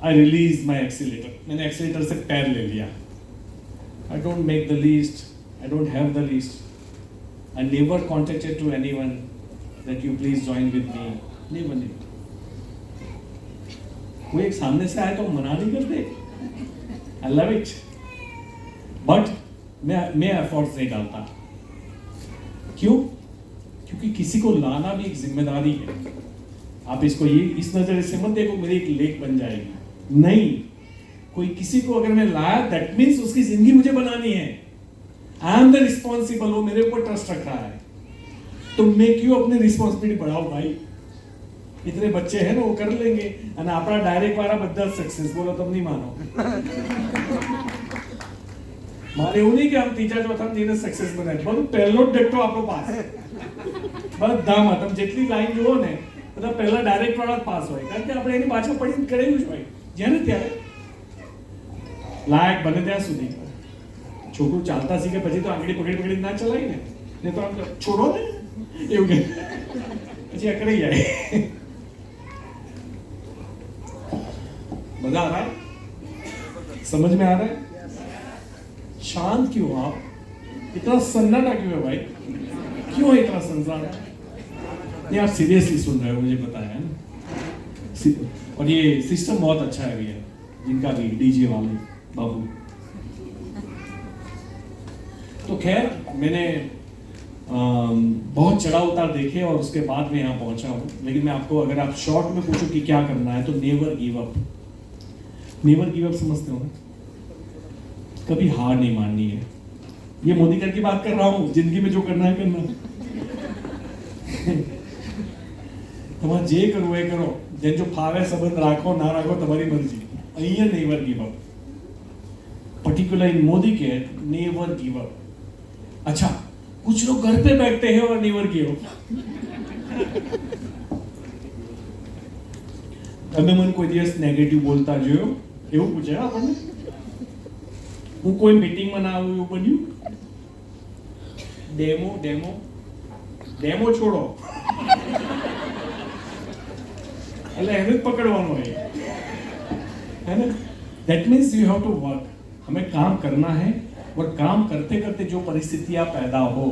I released my accelerator. मैंने एक्सीलेटर से पैर ले लिया। I don't make the list, I don't have the list, I never contacted to anyone that you please join with me, never। कोई एक सामने से आए तो मना नहीं करते, I love it, but मैं एफर्ट्स नहीं डालता। क्यों? क्योंकि किसी को लाना भी एक जिम्मेदारी है। आप इसको ये इस नजर से मत देखो मेरी एक लेख बन जाएगी, नहीं, कोई किसी को अगर मैं लाया दैट मीन्स उसकी जिंदगी मुझे बनानी है। आई एम द रिस्पॉन्सिबल, वो मेरे ऊपर ट्रस्ट रख रहा है, तो मैं क्यों अपनी रिस्पॉन्सिबिलिटी बढ़ाऊं भाई? इतने बच्चे हैं ना, वो कर लेंगे, અને આપણા ડાયરેક્ટ વાળા બધા સક્સેસ, બોલો તમે નહીં માનો। મારે એવું નહીં કે આમ ત્રીજા ચોથા જઈને સક્સેસ બનાય, બધું પહેલો જ ડેક્ટો આપણો પાસ, બધામાં તમે જેટલી લાઈન જુઓ ને બધા પહેલા ડાયરેક્ટ વાળા પાસ હોય, કારણ કે આપણે એની પાછળ પડીને કરેલું જ હોય। જ્યારે ત્યારે લાયક બને ત્યાં સુધી છોકરું ચાલતા શીખે પછી તો આંગળી પકડી પકડી ના ચલાય ને, તો આમ છોડો ને એવું કે પછી અકડાઈ જાય। मजा आ रहा है? समझ में आ रहा है? शांत क्यों आप? इतना सन्नाटा क्यों है भाई? क्यों है इतना सन्नाटा? नहीं आप सीरियसली सुन रहे हो, मुझे पता है ना। और ये सिस्टम बहुत अच्छा है भैया, जिनका भी डीजे वाले बाबू। तो खैर मैंने बहुत चढ़ाव उतार देखे और उसके बाद मैं यहाँ पहुंचा हूँ, लेकिन मैं आपको अगर आप शॉर्ट में पूछो कि क्या करना है तो never give up. Never give up समझते हो ना? कभी हार नहीं माननी है। ये मोदी कर की बात कर रहा हूँ, जिंदगी में जो करना है करना। તમારે જે કરવું એ કરો, જેને જો ફાવે સંબંધ રાખો ના રાખો તમારી મરજી, અહીંયા નેવર गिव अप। पर्टिकुलर इन मोदी के नेवर गिव अप। अच्छा कुछ लोग घर पे बैठते हैं और नेवर गिव अप। તમે મને કોઈ દિવસ નેગેટિવ બોલતા જોયો એવું પૂછે આપણને? હું કોઈ મીટિંગમાં ના આવ્યું એવું બન્યું? ડેમો ડેમો છોડો, એટલે એને જ પકડવાનું है ना। That means you have to work, हमें काम करना है और काम करते करते जो परिस्थितियां पैदा हो,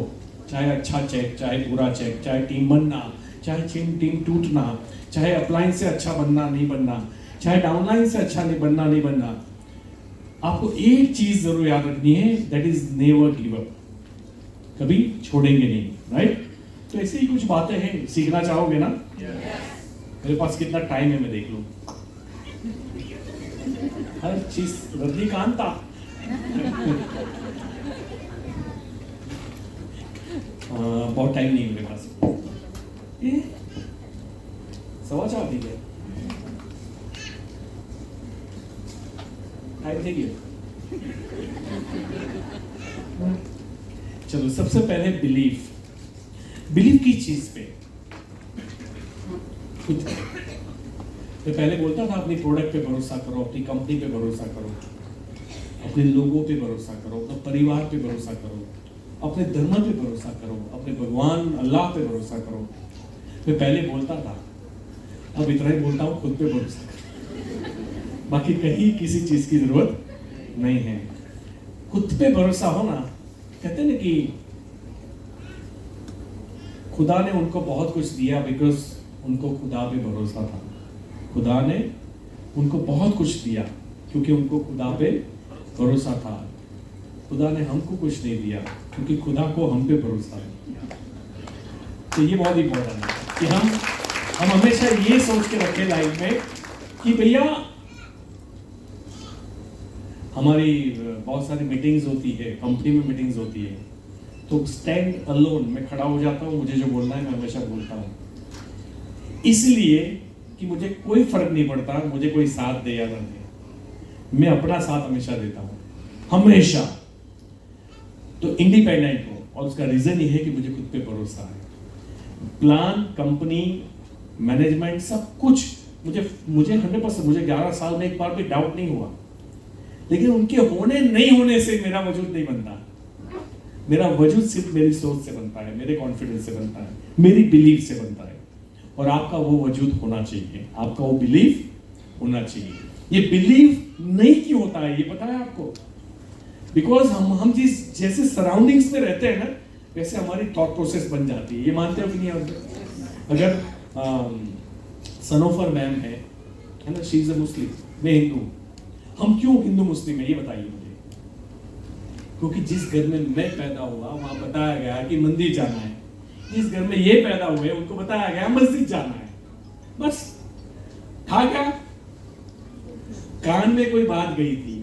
चाहे अच्छा चेक, चाहे बुरा चेक, चाहे टीम बनना, चाहे टीम टूटना, चाहे अपलाइन से अच्छा बनना नहीं बनना, चाहे डाउनलाइन से अच्छा नहीं बनना, आपको एक चीज जरूर याद रखनी है, that is never give up, कभी छोड़ेंगे नहीं, राइट। तो ऐसे ही कुछ बातें हैं, सीखना चाहोगे ना? मेरे पास कितना टाइम है मैं देख लूं, हर चीज रजनीकांता बहुत टाइम नहीं है मेरे पास। सवा चार दी है, टाइम देखिए। चलो सबसे पहले बिलीव की चीज पे खुद। मैं पहले बोलता था अपनी प्रोडक्ट पे भरोसा करो, अपनी कंपनी पे भरोसा करो, अपने लोगों पे भरोसा करो, अपने परिवार पे भरोसा करो, अपने धर्म पे भरोसा करो, अपने भगवान अल्लाह पे भरोसा करो। मैं पहले बोलता था, अब इतना ही बोलता हूँ, खुद पे भरोसा करो, बाकी कहीं किसी चीज की जरूरत नहीं है। खुद पे भरोसा होना, कहते हैं ना कि खुदा ने उनको बहुत कुछ दिया बिकॉज उनको खुदा पे भरोसा था। खुदा ने उनको बहुत कुछ दिया क्योंकि उनको खुदा पे भरोसा था। खुदा ने हमको कुछ नहीं दिया क्योंकि खुदा को हम पे भरोसा है। तो ये बहुत इंपॉर्टेंट है कि हम हमेशा ये सोच के रखें लाइफ में कि भैया हमारी बहुत सारी मीटिंग्स होती है, कंपनी में मीटिंग्स होती है, तो स्टैंड अलोन, मैं खड़ा हो जाता हूँ, मुझे जो बोलना है मैं हमेशा बोलता हूँ, इसलिए कि मुझे कोई फर्क नहीं पड़ता मुझे कोई साथ दे या ना दे, मैं अपना साथ हमेशा देता हूँ, हमेशा। तो इंडिपेंडेंट हो, और उसका रीजन ये है कि मुझे खुद पे भरोसा है। प्लान, कंपनी, मैनेजमेंट, सब कुछ मुझे 100%, मुझे 11 साल में एक बार भी डाउट नहीं हुआ, लेकिन उनके होने नहीं होने से मेरा वजूद नहीं बनता। मेरा वजूद सिर्फ मेरी सोच से बनता है, मेरे कॉन्फिडेंस से बनता है, मेरी बिलीफ से बनता है। और आपका वो वजूद होना चाहिए, आपका वो बिलीफ होना चाहिए। ये बिलीफ नहीं क्यों होता है ये पता है आपको? बिकॉज हम जिस जैसे सराउंडिंग्स में रहते हैं ना, वैसे हमारी थॉट प्रोसेस बन जाती है। ये मानते हो कि नहीं? अगर सनोफर मैम है ना, शी इज अ मुस्लिम, मैं हिंदू, हम क्यों हिंदू मुस्लिम है ये बताइए मुझे। क्योंकि जिस घर में मैं पैदा हुआ वहां बताया गया कि मंदिर जाना है, जिस घर में ये पैदा हुए उनको बताया गया मस्जिद जाना है। बस था क्या? कान में कोई बात गई थी,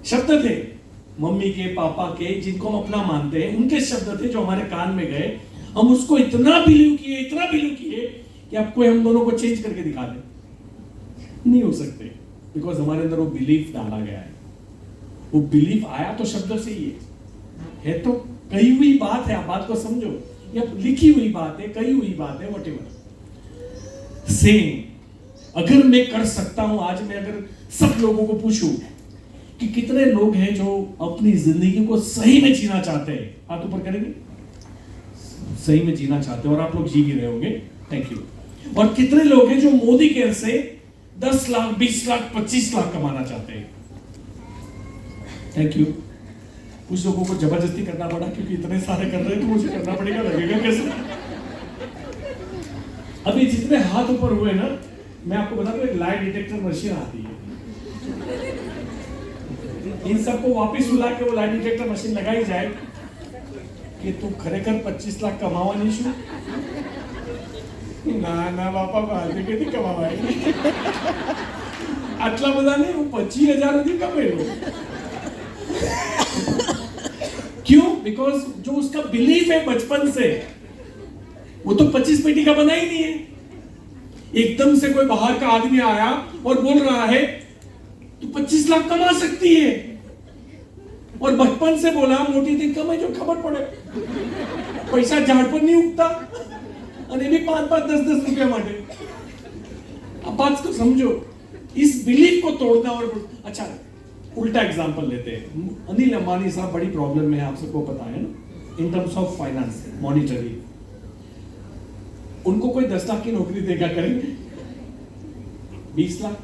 शब्द थे मम्मी के, पापा के, जिनको हम अपना मानते हैं, उनके शब्द थे जो हमारे कान में गए। हम उसको इतना बिलीव किए कि अब कोई हम दोनों को चेंज करके दिखा दे, नहीं हो सकते, बिकॉज हमारे अंदर वो बिलीफ डाला गया है। वो बिलीफ आया तो शब्दों से ही है तो कही हुई बात है, आप बात को समझो, या लिखी हुई बात है, कही हुई बात है, व्हाटएवर। सेम अगर मैं कर सकता हूं, आज मैं अगर सब लोगों को पूछूं कि कितने लोग हैं जो अपनी जिंदगी को सही में जीना चाहते हैं, हाथ ऊपर करेंगे, सही में जीना चाहते हैं, और आप लोग जी भी रहे होंगे, थैंक यू। और कितने लोग हैं जो मोदी केयर से 10 लाख, 20 लाख, 25 लाख कमाना चाहते हैं, थैंक यू। कुछ लोगों को जबरदस्ती करना पड़ा क्योंकि इतने सारे कर रहे हैं तो मुझे करना पड़ेगा, लगेगा कैसे? अभी जितने हाथ ऊपर हुए ना, मैं आपको बता दूं, एक लाई डिटेक्टर मशीन आती है, इन सबको वापस बुला के वो लाई डिटेक्टर मशीन लगाई जाए कि तू खरेखर 25 लाख कमावानी छू? ના બાપા, આજે કેટલી કમાવાય? આટલા બધા નહીં, હું 25,000 સુધી કમાયો। क्यों? बिकॉज जो उसका बिलीफ है बचपन से, वो तो 25 पेटी का बना ही नहीं है। एकदम से कोई बाहर का आदमी आया और बोल रहा है तू 25 लाख कमा सकती है, और बचपन से बोला मोटी थी कमाई जो खबर पड़े, पैसा झाड़ पर नहीं उगता, और ये भी 5-5, 10-10 रुपया माटे। अब बात को समझो, इस बिलीफ को तोड़ना। और अच्छा, उल्टा एग्जांपल लेते हैं, अनिल अंबानी साहब बड़ी प्रॉब्लम में है, आप सबको पता है ना, in terms of finance, monetary. उनको कोई 10 लाख की नौकरी देगा, करेंगे? 20 लाख,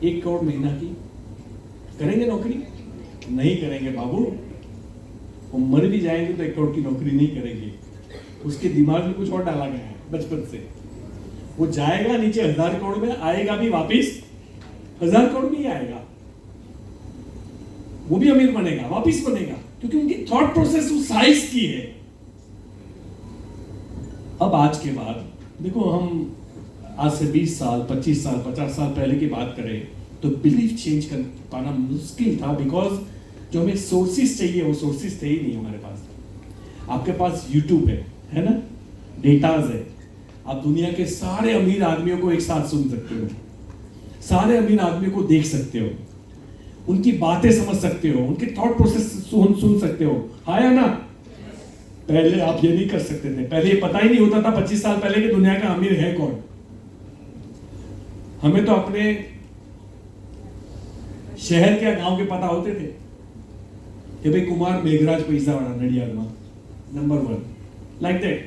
1 करोड़ महीना की करेंगे नौकरी? नहीं करेंगे बाबू। वो मर भी जाएंगे तो 1 करोड़ की नौकरी नहीं करेंगे। उसके दिमाग में कुछ और डाला गया है बचपन से। वो जाएगा नीचे 1000 करोड़ में, आएगा भी वापिस 1000 करोड़ में ही आएगा। वो भी अमीर बनेगा, वापिस बनेगा, क्योंकि उनकी थॉट प्रोसेस उस साइज की है। अब आज के बाद देखो, हम आज से 20 साल, 25 साल, 50 साल पहले की बात करें तो बिलीफ चेंज कर पाना मुश्किल था, बिकॉज जो हमें सोर्सेस चाहिए वो सोर्सेस थे ही नहीं हमारे पास। आपके पास यूट्यूब है ना, डेटाज है, आप दुनिया के सारे अमीर आदमियों को एक साथ सुन सकते हो, सारे अमीर आदमियों को देख सकते हो, उनकी बातें समझ सकते हो, उनके थॉट प्रोसेस सुन सकते हो। हाँ या ना? पहले आप ये नहीं कर सकते थे। पहले ये पता ही नहीं होता था 25 साल पहले कि दुनिया का अमीर है कौन। हमें तो अपने शहर के गांव के पता होते थे कि भाई कुमार मेघराज पैसा वाला नडियाद में नंबर 1, लाइक दैट।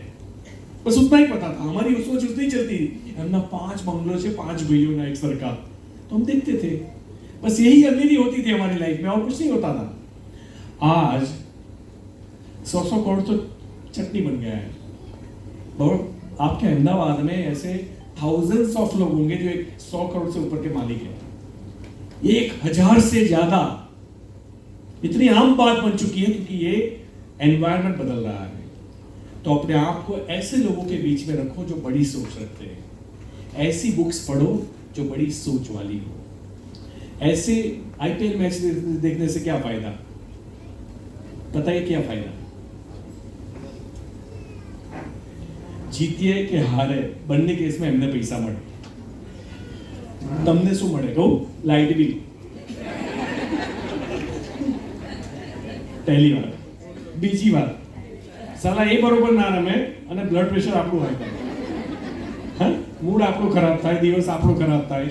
बस उतना ही पता था। हमारी सोच उतनी चलती थी। हम ना 5 बंगलों से 5 भाइयों ना एक सरकार, तो हम देखते थे। बस यही अमीरी होती थी हमारी लाइफ में, और कुछ नहीं होता था। आज 100 करोड़ तो चटनी बन गया है। और आपके अहमदाबाद में ऐसे थाउजेंड्स ऑफ लोग होंगे जो 100 करोड़ से ऊपर के मालिक हैं। 1000 से ज्यादा। इतनी आम बात बन चुकी है क्योंकि ये एनवायरनमेंट बदल रहा है। तो अपने आप को ऐसे लोगों के बीच में रखो जो बड़ी सोच रखते हैं। ऐसी बुक्स पढ़ो जो बड़ी सोच वाली हो। ऐसे आईपीएल मैच देखने से क्या फायदा? पता है क्या फायदा? जीतिए कि हारे बनने के इसमें हमने पैसा મળે, તમને શું મળે કહું? લાઇટ બિલ પહેલી વાર। બીજી વાર, સાલા એ બરોબર ના રમે અને બ્લડ પ્રેશર આપણું હાઈ થાય, હા, મૂડ આપણો ખરાબ થાય, દિવસ આપણો ખરાબ થાય।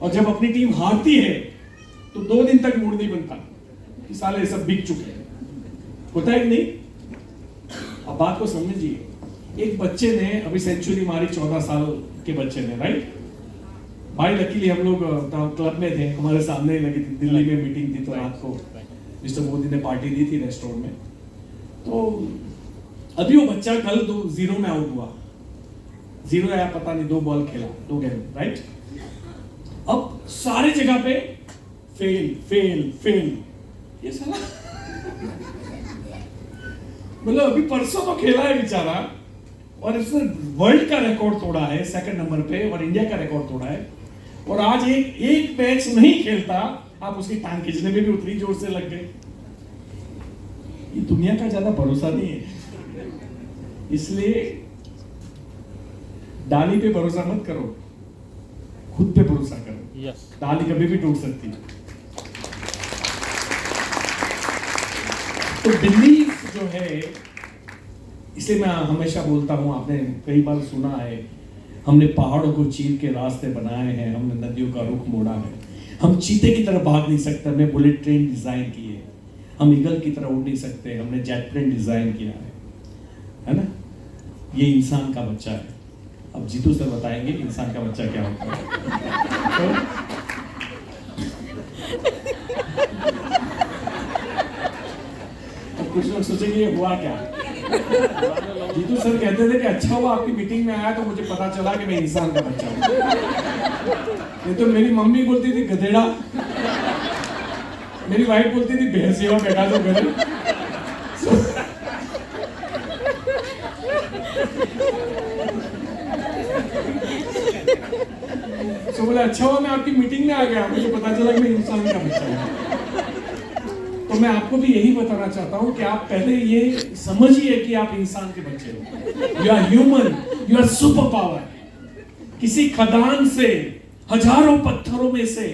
और जब अपनी टीम हारती है तो 2 दिन तक मूड नहीं बनता कि साले सब बिक चुके हैं। होता है कि नहीं? अब बात को समझिए। एक बच्चे ने अभी सेंचुरी मारी, 14 साल के बच्चे ने, राइट भाई। लकीली हम लोग क्लब में थे, हमारे सामने ही लगी थी। दिल्ली में मीटिंग थी तो रात को मिस्टर मोदी ने पार्टी दी थी रेस्टोरेंट में। तो अभी वो बच्चा कल 2-0 में आउट हुआ। 0 आया पता नहीं, 2 बॉल खेला, 2 गेंद, राइट। अब सारे जगह पे फेल फेल फेल। ये साला मतलब अभी परसों तो खेला है बेचारा, और इसने वर्ल्ड का रिकॉर्ड तोड़ा है 2nd नंबर पे, और इंडिया का रिकॉर्ड तोड़ा है। और आज एक मैच नहीं खेलता, आप उसकी टांग खींचने में भी उतनी जोर से लग गए। ये दुनिया का ज्यादा भरोसा नहीं है, इसलिए डाली पे भरोसा मत करो, खुद पे भरोसा करो। यस। डाली कभी भी टूट सकती है। तो बिलीफ जो है, इसलिए मैं हमेशा बोलता हूं, आपने कई बार सुना है, हमने पहाड़ों को चीर के रास्ते बनाए हैं, हमने नदियों का रुख मोड़ा है। हम चीते की तरह भाग नहीं सकते, हमने बुलेट ट्रेन डिजाइन की है। हम ईगल की तरह उड़ नहीं सकते, हमने जेट प्लेन डिजाइन किया है ना। ये इंसान का बच्चा है। अब जीतू सर बताएंगे इंसान का बच्चा क्या होता है। तो कुछ लोग सोचेंगे ये हुआ क्या। जीतू सर कहते थे कि अच्छा हुआ आपकी मीटिंग में आया तो मुझे पता चला कि मैं इंसान का बच्चा हूं। ये तो मेरी मम्मी बोलती थी गधेड़ा, मेरी वाइफ बोलती थी भैंसिया बैठा तो घर। तो बोले अच्छा हुआ मैं आपकी मीटिंग में आ गया, मुझे पता चला कि मैं इंसान का बच्चा हूं। तो मैं आपको भी यही बताना चाहता हूं कि आप पहले ये समझिए कि आप इंसान के बच्चे हो। You are human, you are super power. किसी खदान से हजारों पत्थरों में से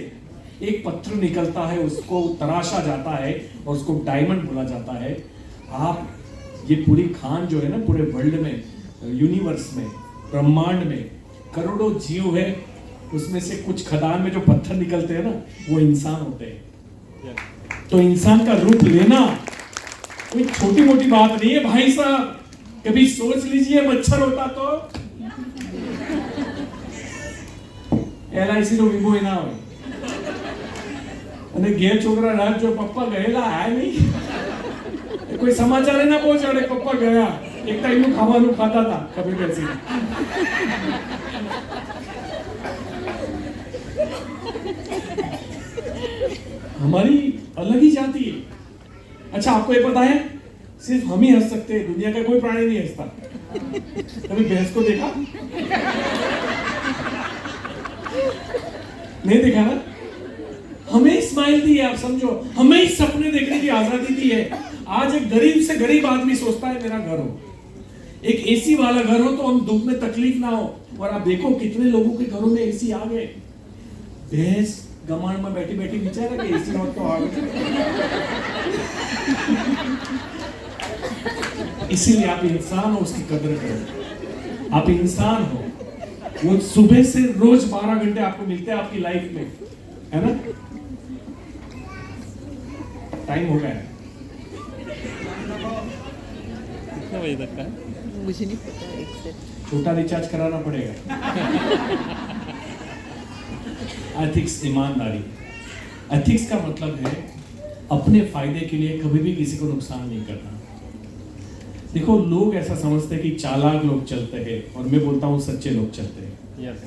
एक पत्थर निकलता है, उसको तराशा जाता है और उसको डायमंड बोला जाता है। आप ये पूरी खान जो है ना, पूरे वर्ल्ड में, यूनिवर्स में, ब्रह्मांड में करोड़ों जीव है, उसमें से कुछ खदान में जो पत्थर निकलते हैं ना, वो इंसान होते हैं। तो इंसान का रूप लेना कोई छोटी मोटी बात नहीं है भाई साहब। कभी सोच लीजिए मच्छर होता तो LIC નો વીમો ના હોય અને ઘેર છોકરા રાત જો પપ્પા ગયેલા આયા નહીં, કોઈ સમાચાર ના પહોંચાડે પપ્પા ગયા, એક ટાઈમનું ખાવાનું ખાતા હતા કભી બેસીને। हमारी अलग ही जाति है। अच्छा आपको ये पता है सिर्फ हम ही हंस सकते हैं, दुनिया का कोई प्राणी नहीं हंसता। कभी भैंस को देखा? नहीं देखा ना? हमें स्माइल दी है, आप समझो, हमें ही सपने देखने की आजादी दी है। आज एक गरीब से गरीब आदमी सोचता है मेरा घर हो, एक एसी वाला घर हो तो हम दुख में तकलीफ ना हो। और आप देखो कितने लोगों के घरों में एसी आ गए। भैंस गमाण में बैठी बैठी विचारा कि एसी नॉट तो आ गए। इसीलिए आप इंसान हो, उसकी कदर करो। आप इंसान हो, वो सुबह से रोज 12 घंटे आपको मिलते हैं आपकी लाइफ में, है ना? टाइम हो गया है। कितने बजे तक का है? मुझे नहीं पता एग्जैक्ट। छोटा रिचार्ज कराना पड़ेगा। एथिक्स, ईमानदारी। एथिक्स का मतलब है अपने फायदे के लिए कभी भी किसी को नुकसान नहीं करना। देखो लोग ऐसा समझते हैं कि चालाक लोग चलते हैं, और मैं बोलता हूँ सच्चे लोग चलते हैं। यस।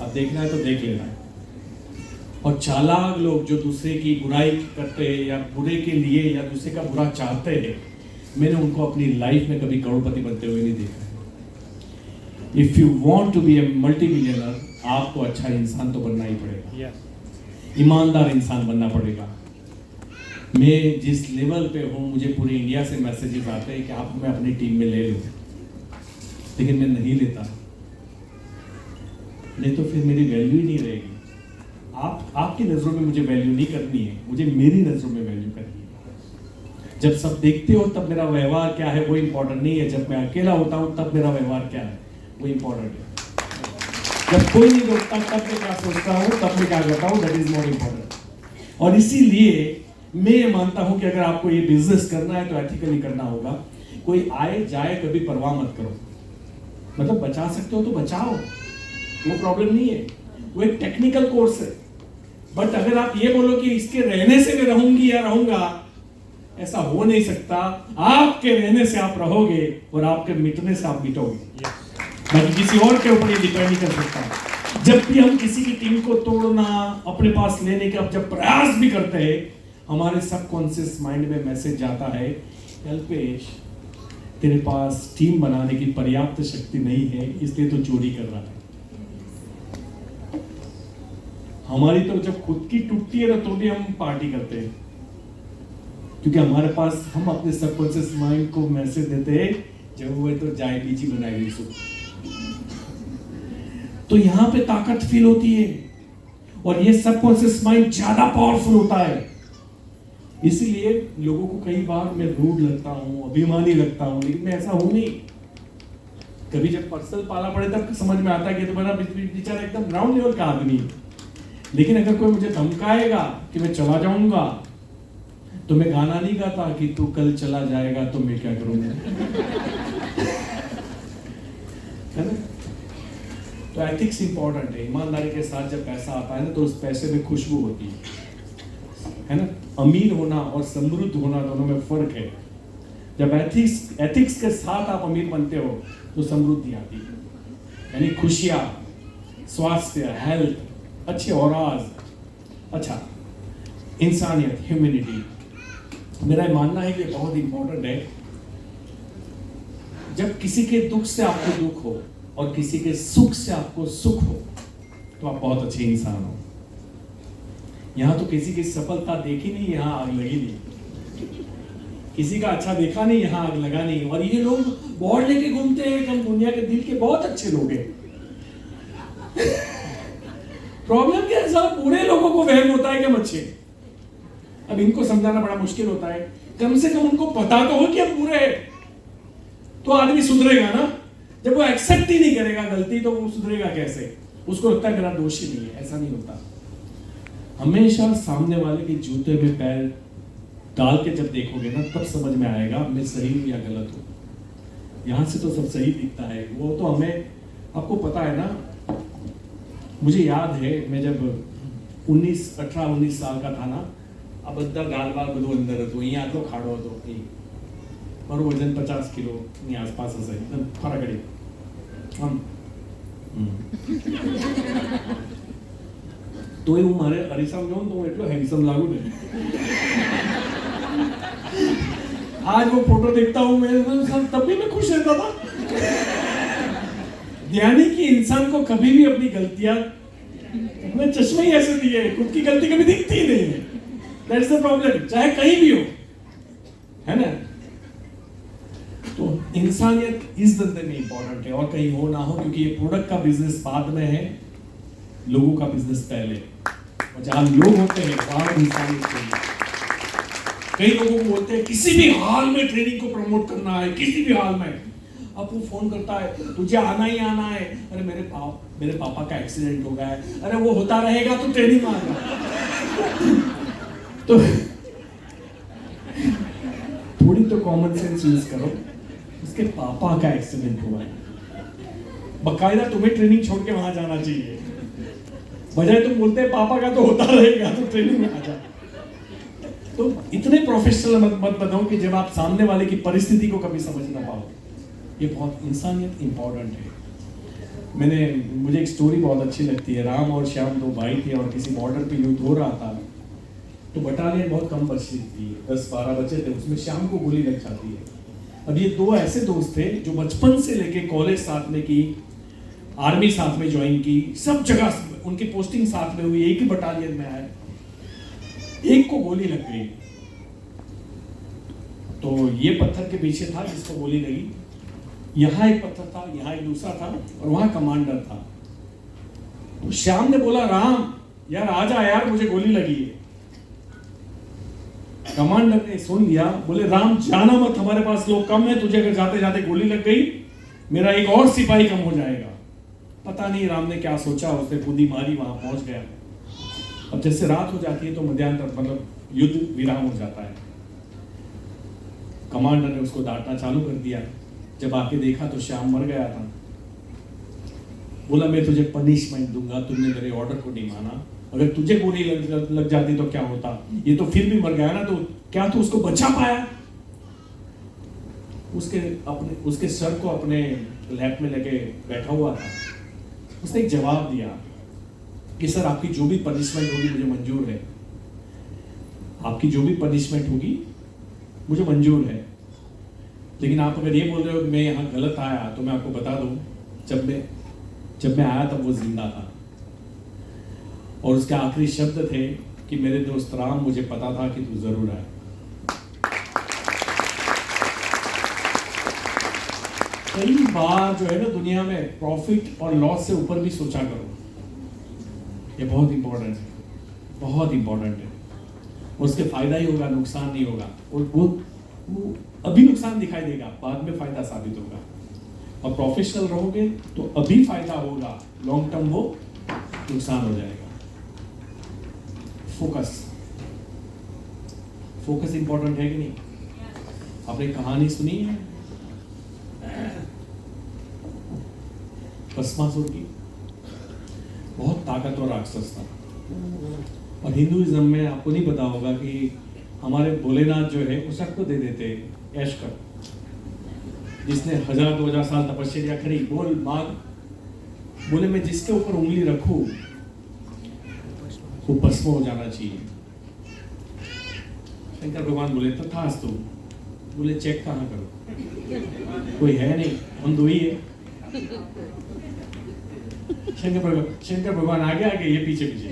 अब देखना है तो देख लेना है। और चालाक लोग जो दूसरे की बुराई करते हैं या बुरे के लिए या दूसरे का बुरा चाहते हैं, मैंने उनको अपनी लाइफ में कभी करोड़पति बनते हुए नहीं देखा है। If you want to be a multi millionaire, आपको अच्छा इंसान तो बनना ही पड़ेगा। यस। ईमानदार इंसान बनना पड़ेगा। मैं जिस लेवल पे हूँ, मुझे पूरे इंडिया से मैसेजेस आते हैं कि आप हमें अपनी टीम में ले लो, लेकिन मैं नहीं लेता, नहीं तो फिर मेरी वैल्यू ही नहीं रहेगी। आपकी नजरों में मुझे वैल्यू नहीं करनी है, मुझे मेरी नजरों में वैल्यू करनी है। जब सब देखते हो तब मेरा व्यवहार क्या है वो इंपॉर्टेंट नहीं है, जब मैं अकेला होता हूँ तब मेरा व्यवहार क्या है वो इंपॉर्टेंट है। जब कोई नहीं देखता तब मैं क्या सोचता हूँ, तब मैं क्या करता हूँ, दैट इज मोर इंपॉर्टेंट। और इसीलिए मैं ये मानता हूँ कि अगर आपको ये बिजनेस करना है तो एथिकली करना होगा। कोई आए जाए कभी परवाह मत करो, मतलब बचा सकते हो तो बचाओ, वो प्रॉब्लम नहीं है, वो एक टेक्निकल कोर्स है। बट अगर आप ये बोलो कि इसके रहने से मैं रहूंगी या रहूंगा, ऐसा हो नहीं सकता। आपके रहने से आप रहोगे और आपके मिटने से आप मिटोगे, बाकी किसी और के ऊपर ये डिपेंड नहीं कर सकता। जब भी हम किसी की टीम को तोड़ना, अपने पास लेने का जब प्रयास भी करते हैं, हमारे सबकॉन्शियस माइंड में मैसेज जाता है, कल्पेश तेरे पास टीम बनाने की पर्याप्त शक्ति नहीं है, इसलिए तो चोरी कर रहा है। हमारी तो जब खुद की टूटती है ना तो भी हम पार्टी करते हैं, क्योंकि हमारे पास, हम अपने सबकॉन्शियस माइंड को मैसेज देते हैं जब हुए तो जाए बीजी बनाई सो। तो यहां पे ताकत फील होती है, और ये सबकॉन्शियस माइंड ज्यादा पावरफुल होता है। इसीलिए लोगों को कई बार मैं रूड लगता हूं, अभिमानी लगता हूं, लेकिन मैं ऐसा हूं नहीं। कभी जब पर्सनल पाला पड़े तब समझ में आता है कि तो बड़ा बेचारा एकदम ग्राउंड लेवल का आदमी है। लेकिन अगर कोई मुझे धमकाएगा कि मैं चला जाऊंगा, तो मैं गाना नहीं गाता कि तू कल चला जाएगा तो मैं क्या करूंगा, है ना? तो एथिक्स इंपॉर्टेंट है। ईमानदारी के साथ जब पैसा आता है ना, तो उस पैसे में खुशबू होती है ना? अमीर होना और समृद्ध होना दोनों में फर्क है। जब एथिक्स के साथ आप अमीर बनते हो तो समृद्धि आती है, यानी खुशियां, स्वास्थ्य, हेल्थ, अच्छे औराज। अच्छा, इंसानियत, ह्यूमैनिटी, मेरा मानना है कि बहुत इंपॉर्टेंट है। जब किसी के दुख से आपको दुख हो और किसी के सुख से आपको सुख हो, तो आप बहुत अच्छे इंसान हो। यहां तो किसी की सफलता देखी नहीं, यहां आग लगी नहीं। किसी का अच्छा देखा नहीं, यहां आग लगा नहीं। और ये लोग बोर्ड लेके घूमते हैं कि हम दुनिया के दिल के बहुत अच्छे लोग हैं। प्रॉब्लम क्या है, सारा पूरे लोगों को वहम होता है कि हम अच्छे। अब इनको समझाना बड़ा मुश्किल होता है। कम से कम उनको पता तो हो कि हम पूरे हैं, तो आदमी सुधरेगा ना। जब वो एक्सेप्ट ही नहीं करेगा गलती, तो वो सुधरेगा कैसे? उसको लगता है मेरा दोष ही नहीं है। ऐसा नहीं होता। हमेशा सामने वाले के जूते में पैर डाल के जब देखोगे ना तब समझ में आएगा मैं सही हूँ या गलत हूँ। यहाँ से तो सब सही दिखता है, वो तो हमें, आपको पता है ना, मुझे याद है मैं जब 18-19 साल का था ना, अब अंदर गाल बाल બધું અંદર હતું, અહીંયા આટલો ખાડો હતો, મારું વજન 50 કિલો ની આસપાસ હશે, એકદમ ફરાકડી આમ તો હું મારે અરીસામાં જોઉં તો હું એટલો હેન્ડસમ લાગુ ને, आज वो फोटो देखता हूँ मैं तब भी मैं खुश रहता था। यानी कि इंसान को कभी भी अपनी गलतियां, अपने चश्मे ही ऐसे दिए, खुद की गलती कभी दिखती ही नहीं है। That's the problem, चाहे कहीं भी हो, है ना। तो इंसानियत इस धंधे में इंपॉर्टेंट है और कहीं हो ना हो, क्योंकि ये प्रोडक्ट का बिजनेस बाद में है, लोगों का बिजनेस पहले, और जहां लोग होते हैं वहां इंसानियत चाहिए। कई लोगों को बोलते हैं किसी भी हाल में ट्रेनिंग को प्रमोट करना है, किसी भी हाल में। अब वो फोन करता है तुझे आना ही आना है, अरे मेरे पापा का एक्सीडेंट हो गया है, अरे वो होता रहेगा तो ट्रेनिंग में आना। तो थोड़ी तो कॉमन सेंस यूज करो, उसके पापा का एक्सीडेंट हुआ है, बकायदा तुम्हें ट्रेनिंग छोड़ के वहां जाना चाहिए, बजाय तुम बोलते हैं पापा का तो होता रहेगा तो ट्रेनिंग में आ जा। तो इतने प्रोफेशनल मत बनाओ कि जब आप सामने वाले की परिस्थिति को कभी समझ ना पाओ। ये बहुत इंसानियत इंपॉर्टेंट है। मुझे एक स्टोरी बहुत अच्छी लगती है। राम और श्याम दो भाई थे और किसी बॉर्डर पे युद्ध हो रहा था, तो बटालियन बहुत कम बची थी, 10-12 बचे थे, उसमें श्याम को गोली लग जाती है। अब ये दो ऐसे दोस्त थे जो बचपन से लेके कॉलेज साथ में की, आर्मी साथ में ज्वाइन की, सब जगह उनकी पोस्टिंग साथ में हुई, एक ही बटालियन में आए। एक को गोली लग गई, तो ये पत्थर के पीछे था जिसको गोली लगी, यहां एक पत्थर था, यहां एक दूसरा था, और वहां कमांडर था। तो श्याम ने बोला राम यार आजा यार, मुझे गोली लगी है। कमांडर ने सुन लिया, बोले राम जाना मत, हमारे पास लोग कम है, तुझे अगर जाते जाते गोली लग गई मेरा एक और सिपाही कम हो जाएगा। पता नहीं राम ने क्या सोचा, उसने कूदी मारी, वहां पहुंच गया। अब जैसे रात हो जाती है तो मध्यान्ह मतलब युद्ध विराम हो जाता है। कमांडर ने उसको डांटना चालू कर दिया। जब आके देखा तो श्याम मर गया था। बोला मैं तुझे पनिशमेंट दूंगा, तुमने मेरे ऑर्डर को नहीं माना, अगर तुझे गोली लग जाती तो क्या होता, ये तो फिर भी मर गया ना, तो क्या तू उसको बचा पाया? उसके सर को अपने लैप में लेके बैठा हुआ था। उसने एक जवाब दिया कि सर आपकी जो भी पनिशमेंट होगी मुझे मंजूर है, आपकी जो भी पनिशमेंट होगी मुझे मंजूर है, लेकिन आप अगर ये बोल रहे हो कि मैं यहाँ गलत आया तो मैं आपको बता दूं, जब मैं आया तब वो जिंदा था, और उसके आखिरी शब्द थे कि मेरे दोस्त राम मुझे पता था कि तू जरूर आए। कई बार जो है ना दुनिया में प्रॉफिट और लॉस से ऊपर भी सोचा करो, ये बहुत इंपॉर्टेंट है, बहुत इंपॉर्टेंट है। उसके फायदा ही होगा, नुकसान नहीं होगा, और वो अभी नुकसान दिखाई देगा, बाद में फायदा साबित होगा। और प्रोफेशनल रहोगे तो अभी फायदा होगा, लॉन्ग टर्म वो नुकसान हो जाएगा। फोकस इंपॉर्टेंट है कि नहीं? आपने कहानी सुनी है भस्मासुर की? बहुत ताकतवर राक्षस था, और हिंदुइज्म में आपको नहीं पता होगा कि हमारे भोलेनाथ जो है वो सबको दे देते ऐश कर, जिसने 1000-2000 साल तपस्या करी, बोल मांग, बोले मैं जिसके ऊपर उंगली रखूं वो भस्म हो जाना चाहिए। शंकर भगवान बोले तथास्तु, बोले चेक कहाँ करो, कोई है नहीं, हम दो ही है। शंकर भगवान आगे आगे, ये पीछे पीछे,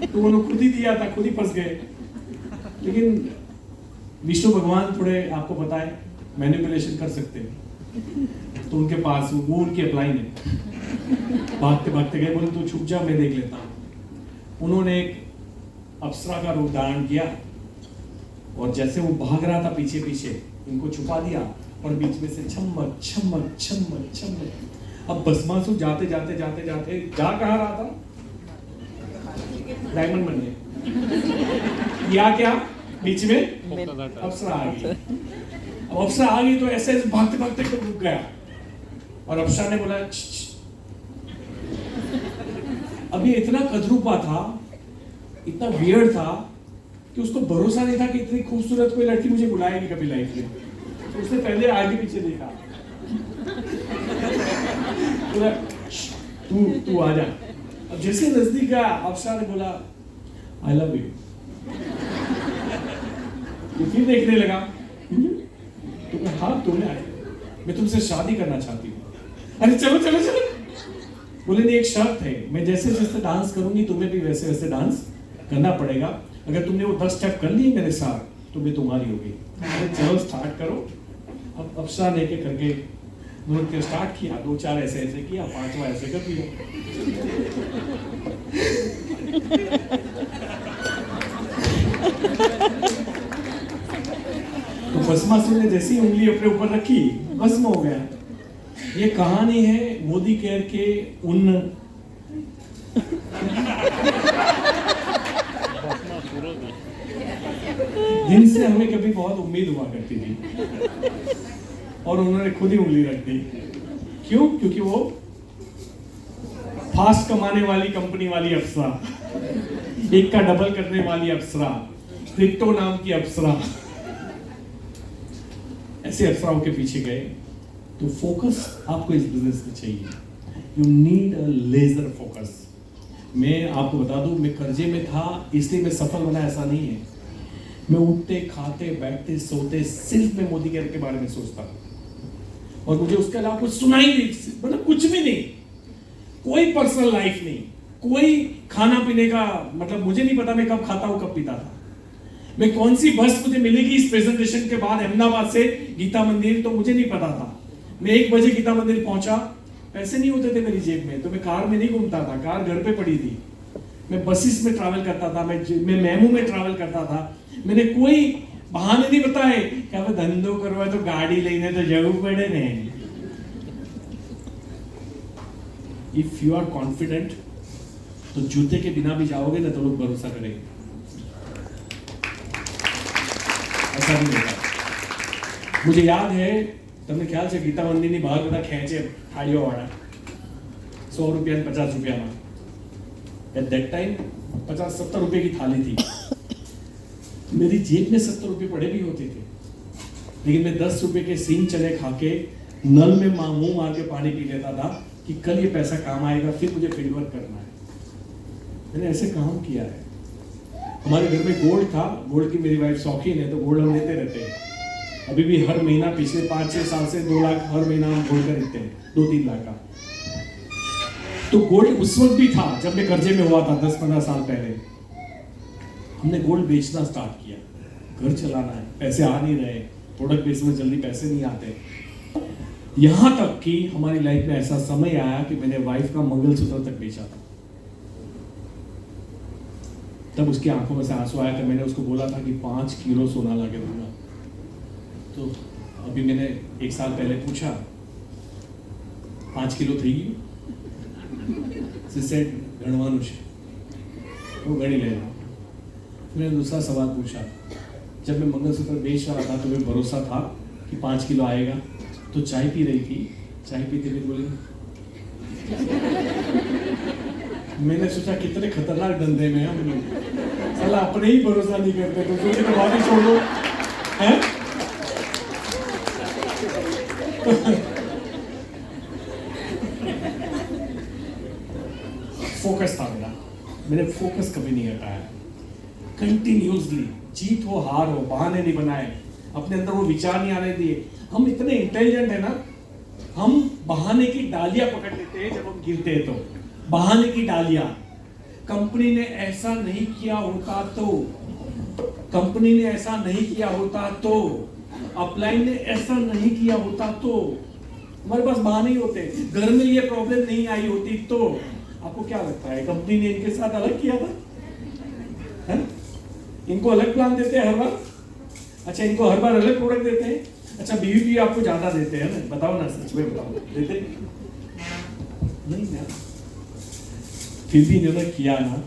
तो उन्होंने खुद ही दिया था, खुद ही फंस गए। लेकिन विष्णु भगवान थोड़े आपको पता है मैनिपुलेशन कर सकते हैं, तो उनके पास वो उनकी अप्लाई ने भागते भागते गए, बोले तू छुप जा मैं देख लेता हूँ। उन्होंने एक अप्सरा का रूप धारण किया, और जैसे वो भाग रहा था पीछे पीछे इनको छुपा दिया, और बीच में से छमक छमक छमक छमक। अब भस्मासुर जाते जाते जाते जाते जा कहाँ रहा था? डायमंड बन गया। या क्या बीच में अप्सरा आ गई। अब अप्सरा आ गई तो ऐसे भागते भागते एकदम रुक गया और अप्सरा ने बोला "छ, छ।" अब ये इतना कदरूपा था, इतना वियर्ड था कि उसको भरोसा नहीं था कि इतनी खूबसूरत कोई लड़की मुझे बुलाएगी कभी लाइफ में। तो उसने पहले आगे पीछे देखा, बोला तू आ जा। अब जैसे नजदीक गया अप्सरा ने बोला आई लव यू। तो फिर देखने लगा, तो कहा हाँ तुमने आया, मैं तुमसे शादी करना चाहती हूँ। अरे चलो चलो चलो। बोले नहीं, एक शर्त है, मैं जैसे जैसे डांस करूंगी तुम्हें भी वैसे वैसे डांस करना पड़ेगा। अगर तुमने वो 10 स्टेप कर लिए मेरे साथ तो मैं तुम्हारी होगी। अरे चलो स्टार्ट करो। अब अप्सरा ने एक करके नृत्य स्टार्ट किया, 2-4 ऐसे ऐसे किया, 5वां ऐसे कर दिया। तो भस्मासुर ने जैसी उंगली अपने ऊपर रखी, भस्म हो गया। ये कहानी है मोदी केयर के उन जिनसे हमें कभी बहुत उम्मीद हुआ करती थी और उन्होंने खुद ही उंगली रख दी। क्यों? क्योंकि वो फास्ट कमाने वाली कंपनी वाली अप्सरा, एक का डबल करने वाली अप्सरा, क्रिप्टो नाम की अप्सरा, ऐसे अप्सराओं के पीछे गए। तो फोकस आपको इस बिजनेस में चाहिए। You need a laser focus. मैं आपको बता दूं, मैं कर्जे में था इसलिए मैं सफल बना, ऐसा नहीं है। मैं उठते खाते बैठते सोते सिर्फ मैं मोदी केयर के बारे में सोचता और मुझे उसके अलावा कुछ सुनाई नहीं, मतलब कुछ भी नहीं, कोई पर्सनल लाइफ नहीं, कोई खाना पीने का मतलब मुझे नहीं पता मैं कब खाता हूँ कब पीता था, मैं कौन सी बस मुझे मिलेगी इस प्रेजेंटेशन के बाद अहमदाबाद से गीता मंदिर, तो मुझे नहीं पता था। मैं 1 बजे गीता मंदिर पहुंचा, पैसे नहीं होते थे मेरी जेब में, तो मैं कार में नहीं घूमता था, कार घर पे पड़ी थी। मैं बसेस में ट्रैवल करता था, मैं मेमू में ट्रैवल करता था। मैंने कोई बहाने नहीं बताए कि अब धंधो करवा तो गाड़ी लेने तो जरूर पड़े नहीं। इफ यू आर कॉन्फिडेंट तो जूते के बिना भी जाओगे ना तो लोग भरोसा करेंगे। ऐसा नहीं होता। मुझे याद है, તમને ખ્યાલ છે ગીતા મંદિરની બહાર બધા ખેંચે થાળીઓ વાળા 100 રૂપિયા અને 50 રૂપિયામાં। એટ दैट टाइम 50-70 रुपए की थाली थी। मेरी जेब में 70 रुपए पड़े भी होते थे, लेकिन मैं 10 रुपए के सींग चने खा के नल में मुंह मार के पानी पी लेता था कि कल ये पैसा काम आएगा, फिर मुझे फील्ड वर्क करना है। मैंने ऐसे काम किया है। हमारे घर में गोल्ड था, गोल्ड की मेरी वाइफ शौकीन है, तो गोल्ड हम लेते रहते हैं। अभी भी हर महीना पिछले 5-6 साल से 2 लाख हर महीना हम गोल्ड खरीदते हैं, 2-3 लाख का। तो गोल्ड उस वक्त भी था जब मैं कर्जे में हुआ था 10-15 साल पहले। हमने गोल्ड बेचना स्टार्ट किया, घर चलाना है, पैसे आ नहीं रहे, प्रोडक्ट बेच में जल्दी पैसे नहीं आते। यहां तक कि हमारी लाइफ में ऐसा समय आया कि मैंने वाइफ का मंगलसूत्र तक बेचा था। तब उसकी आंखों में से आंसू आया था। मैंने उसको बोला था कि 5 किलो सोना ला के दूंगा। तो अभी मैंने 1 साल पहले पूछा 5 किलो થઈ ગયું? She said ગણવાનું છે, वो गणी लेना। मैंने दूसरा सवाल पूछा, जब मैं मंगलसूत्र बेच रहा था तो मुझे भरोसा था कि 5 किलो आएगा, तो चाय पी रही थी, चाय पीते हुए बोली, मैंने सोचा कितने खतरनाक धंधे में हम लोग, साला अपने ही भरोसा नहीं करते, दूसरों की तो बात ही छोड़ दो, हैं? फोकस था मेरा, मैंने फोकस कभी नहीं हटाया। कंटिन्यूसली, जीत हो हार हो, बहाने नहीं बनाए, अपने अंदर वो विचार नहीं आने दिए। हम इतने इंटेलिजेंट है ना, हम बहाने की डालियां पकड़ लेते हैं जब हम गिरते हैं, तो बहाने की डालियां। कंपनी ने ऐसा नहीं किया होता तो, कंपनी ने ऐसा नहीं किया होता तो, अपलाइन ने ऐसा नहीं किया होता तो, हमारे पास बहाने ही होते। घर में ये प्रॉब्लम नहीं आई होती तो। आपको क्या लगता है कंपनी ने इनके साथ अलग किया था? है? इनको अलग प्लान देते हैं हर बार? अच्छा, इनको हर बार अलग प्रोडक्ट देते हैं? अच्छा, बीवी आपको ज्यादा देते हैं ना? बताओ ना, सच में बताओ, देते नहीं ना? फिर भी इन्होंने किया ना,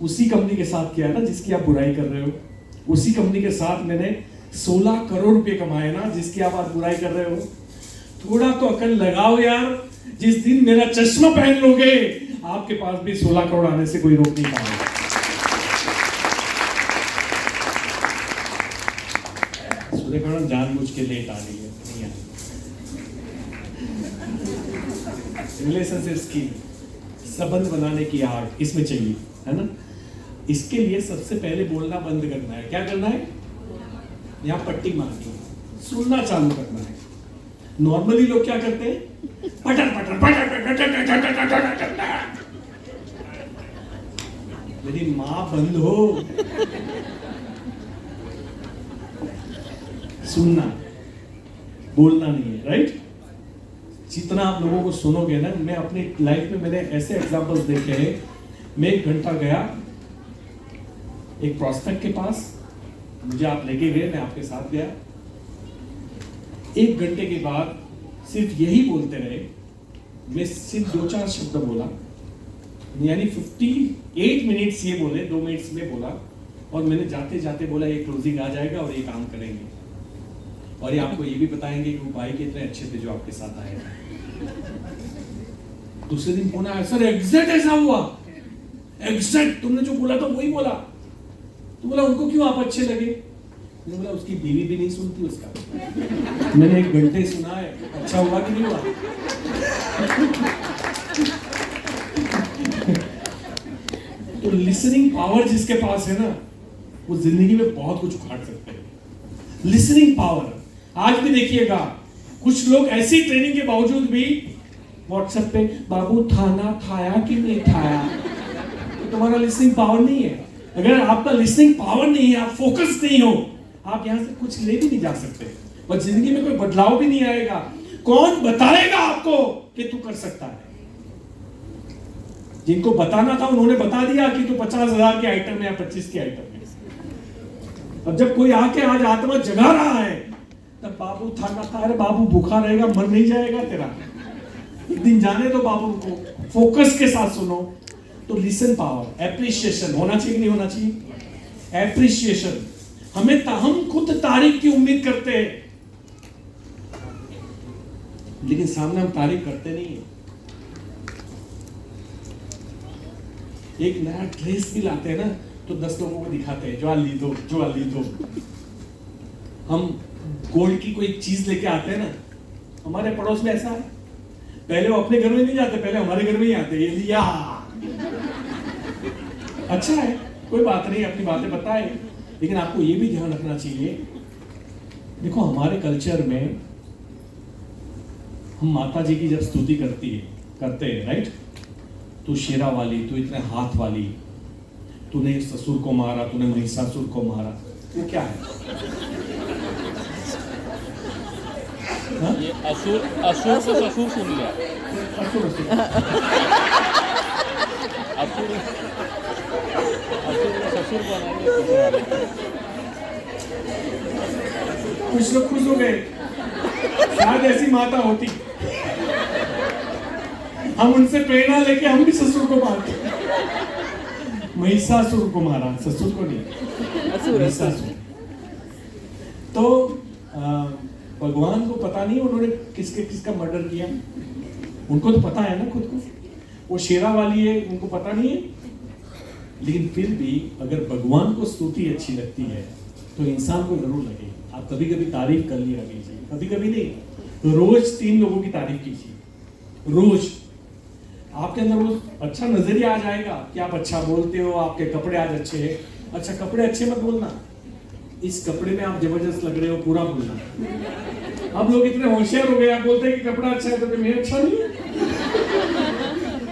उसी कंपनी के साथ किया ना जिसकी आप बुराई कर रहे हो, उसी कंपनी के साथ मैंने 16 करोड़ रुपए कमाए ना, जिसकी आप आज बुराई कर रहे हो। थोड़ा तो अकल लगाओ यार। जिस दिन मेरा चश्मा पहन लोगे, आपके पास भी 16 करोड़ आने से कोई रोक नहीं पाएगा। सूर्यकांत जानबूझ के लेट आ रही है, नहीं आ रही। रिलेशनशिप स्किल, संबंध बनाने की आर्ट इसमें चाहिए, है ना। इसके लिए सबसे पहले बोलना बंद करना है। क्या करना है? यहाँ पट्टी मारनी है, सुनना चालू करना है। नॉर्मली लोग क्या करते हैं? पटर पटर पटर पटर पटर। मेरी मां बंद हो। सुनना, बोलना नहीं है, राइट। जितना आप लोगों को सुनोगे ना, मैं अपनी लाइफ में मैंने ऐसे एग्जांपल्स देखे हैं। मैं 1 घंटा गया एक प्रोस्पेक्ट के पास, मुझे आप लेके गए, मैं आपके साथ गया। 1 घंटे के बाद सिर्फ यही बोलते रहे। मैं सिर्फ 2-4 शब्द बोला, यानी 58 मिनट्स ये बोले, 2 मिनट्स में बोला। और मैंने जाते जाते बोला ये क्लोजिंग आ जाएगा और ये काम करेंगे, और ये आपको ये भी बताएंगे कि वो भाई कितने अच्छे थे जो आपके साथ आए। दूसरे दिन फोन आया, सर एग्जैक्ट ऐसा हुआ, एग्जैक्ट तुमने जो बोला था वही बोला। तो बोला उनको क्यों आप अच्छे लगे? मैंने बोला उसकी बीवी भी नहीं सुनती उसका। मैंने 1 घंटे सुना है, अच्छा हुआ कि नहीं हुआ? तो लिसनिंग पावर जिसके पास है ना, वो जिंदगी में बहुत कुछ उखाड़ सकते हैं। Listening power. आज भी देखिएगा, कुछ लोग ऐसी ट्रेनिंग के बावजूद भी व्हाट्सएप पे बाबू खाना खाया कि नहीं खाया, तो तुम्हारा लिसनिंग पावर नहीं है। अगर आपका लिसनिंग पावर नहीं है, आप फोकस नहीं हो, आप यहां से कुछ ले भी नहीं जा सकते और जिंदगी में कोई बदलाव भी नहीं आएगा। कौन बताएगा आपको कि तू कर सकता है? जिनको बताना था उन्होंने बता दिया कि तू 50,000 के आइटम है या 25 के आइटम है। अब जब कोई आके आज आत्मा जगा रहा है, तब बाबू खाना खा रहे, बाबू भूखा रहेगा, मर नहीं जाएगा तेरा। एक दिन जाने दो बाबू को, फोकस के साथ सुनो। तो लिसन पावर, एप्रिशिएशन होना चाहिए कि नहीं होना चाहिए? एप्रिशिएशन। हम खुद तारीफ की उम्मीद करते हैं, लेकिन सामने हम तारीफ करते नहीं है। एक नया ड्रेस भी लाते हैं ना, तो 10 लोगों को दिखाते हैं, जो ली दो, जो ली दो। हम गोल्ड की कोई चीज लेके आते हैं ना, हमारे पड़ोस में ऐसा है, पहले वो अपने घर में नहीं जाते, पहले हमारे घर में ही आते, ये लिया। अच्छा है, कोई बात नहीं, अपनी बातें बताए, लेकिन आपको ये भी ध्यान रखना चाहिए। देखो हमारे कल्चर में हम माता जी की जब स्तुति करते हैं, राइट, तू शेरा वाली, तू इतने हाथ वाली, तूने ससुर को मारा, तूने महिषासुर को मारा, वो क्या है? हा? ये असुर असुर को ससुर सुन लिया। असुर असुर असुर असुर को ससुर बनाएंगे। कुछ लोग खुश हो गए, शायद ऐसी माता होती, हम उनसे प्रेरणा लेके हम भी ससुर को मारते। महिषासुर को मारा, ससुर को नहीं, महिषासुर। तो भगवान को पता नहीं उन्होंने किसका मर्डर किया, उनको तो पता है ना खुद को, वो शेरा वाली है, उनको पता नहीं है। लेकिन फिर भी अगर भगवान को स्तुति अच्छी लगती है तो इंसान को जरूर लगे। आप कभी कभी तारीफ कर लिया कीजिए, कभी कभी नहीं, तो रोज 3 लोगों की तारीफ कीजिए। रोज आपके अंदर वो अच्छा नजरिया आ जाएगा कि आप अच्छा बोलते हो, आपके कपड़े आज अच्छे हैं। अच्छा, कपड़े अच्छे मत बोलना, इस कपड़े में आप जबरदस्त लग रहे हो, पूरा बोलना। अब लोग इतने होशियार हो गए, आप बोलते हैं कि कपड़ा अच्छा है तो मैं अच्छा नहीं,